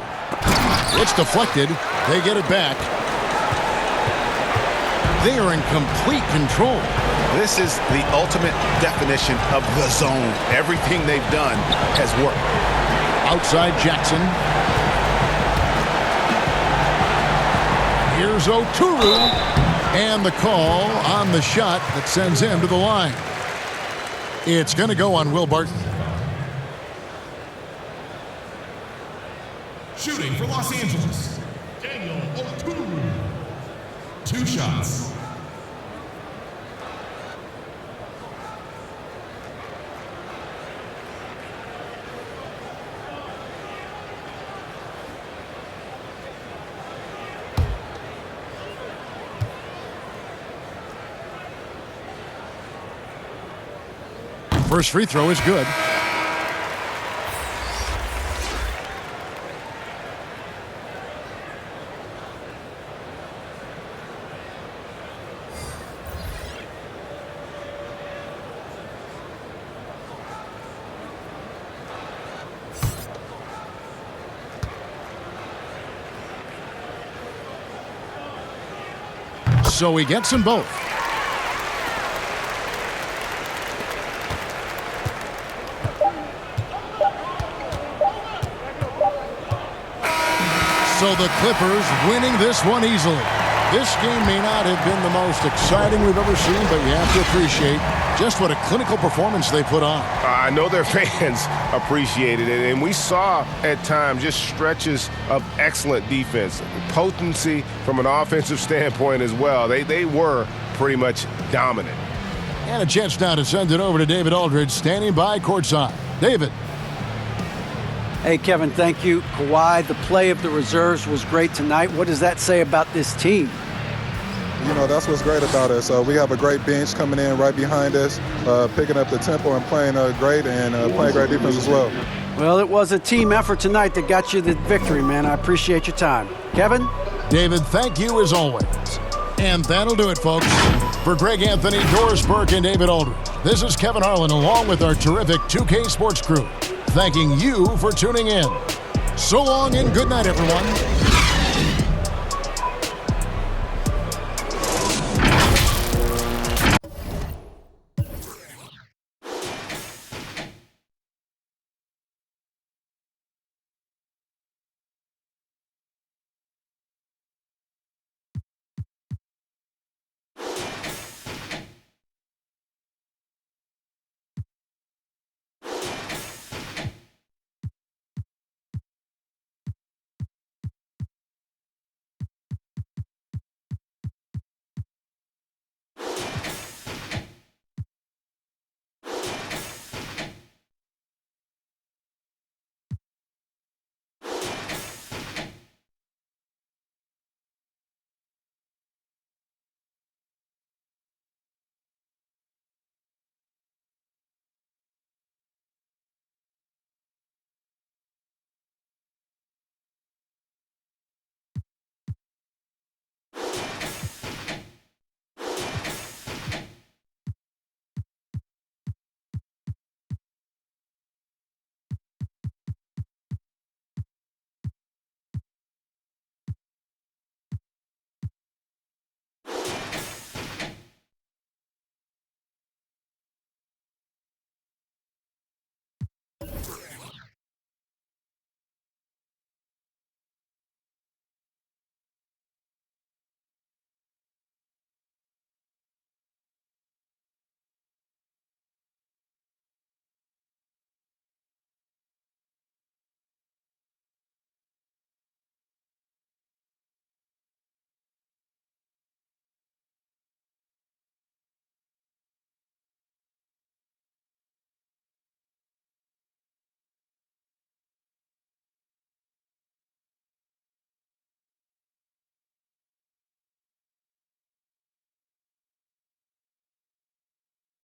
It's deflected. They get it back. They are in complete control. This is the ultimate definition of the zone. Everything they've done has worked. Outside Jackson. Here's Oturu. And the call on the shot that sends him to the line. It's going to go on Will Barton. Shooting for Los Angeles, Daniel Oturu. 2 shots. First free throw is good. So he gets them both. So the Clippers winning this one easily. This game may not have been the most exciting we've ever seen, but you have to appreciate just what a clinical performance they put on. I know their fans appreciated it, and we saw at times just stretches of excellent defense, potency from an offensive standpoint as well. They were pretty much dominant. And a chance now to send it over to David Aldridge, standing by courtside. David. Hey, Kevin, thank you. Kawhi, the play of the reserves was great tonight. What does that say about this team? You know, that's what's great about us. We have a great bench coming in right behind us, picking up the tempo and playing great and playing great defense as well. Well, it was a team effort tonight that got you the victory, man. I appreciate your time. Kevin? David, thank you as always. And that'll do it, folks. For Greg Anthony, Doris Burke, and David Aldridge, this is Kevin Harlan along with our terrific 2K Sports crew, thanking you for tuning in. So long and good night, everyone.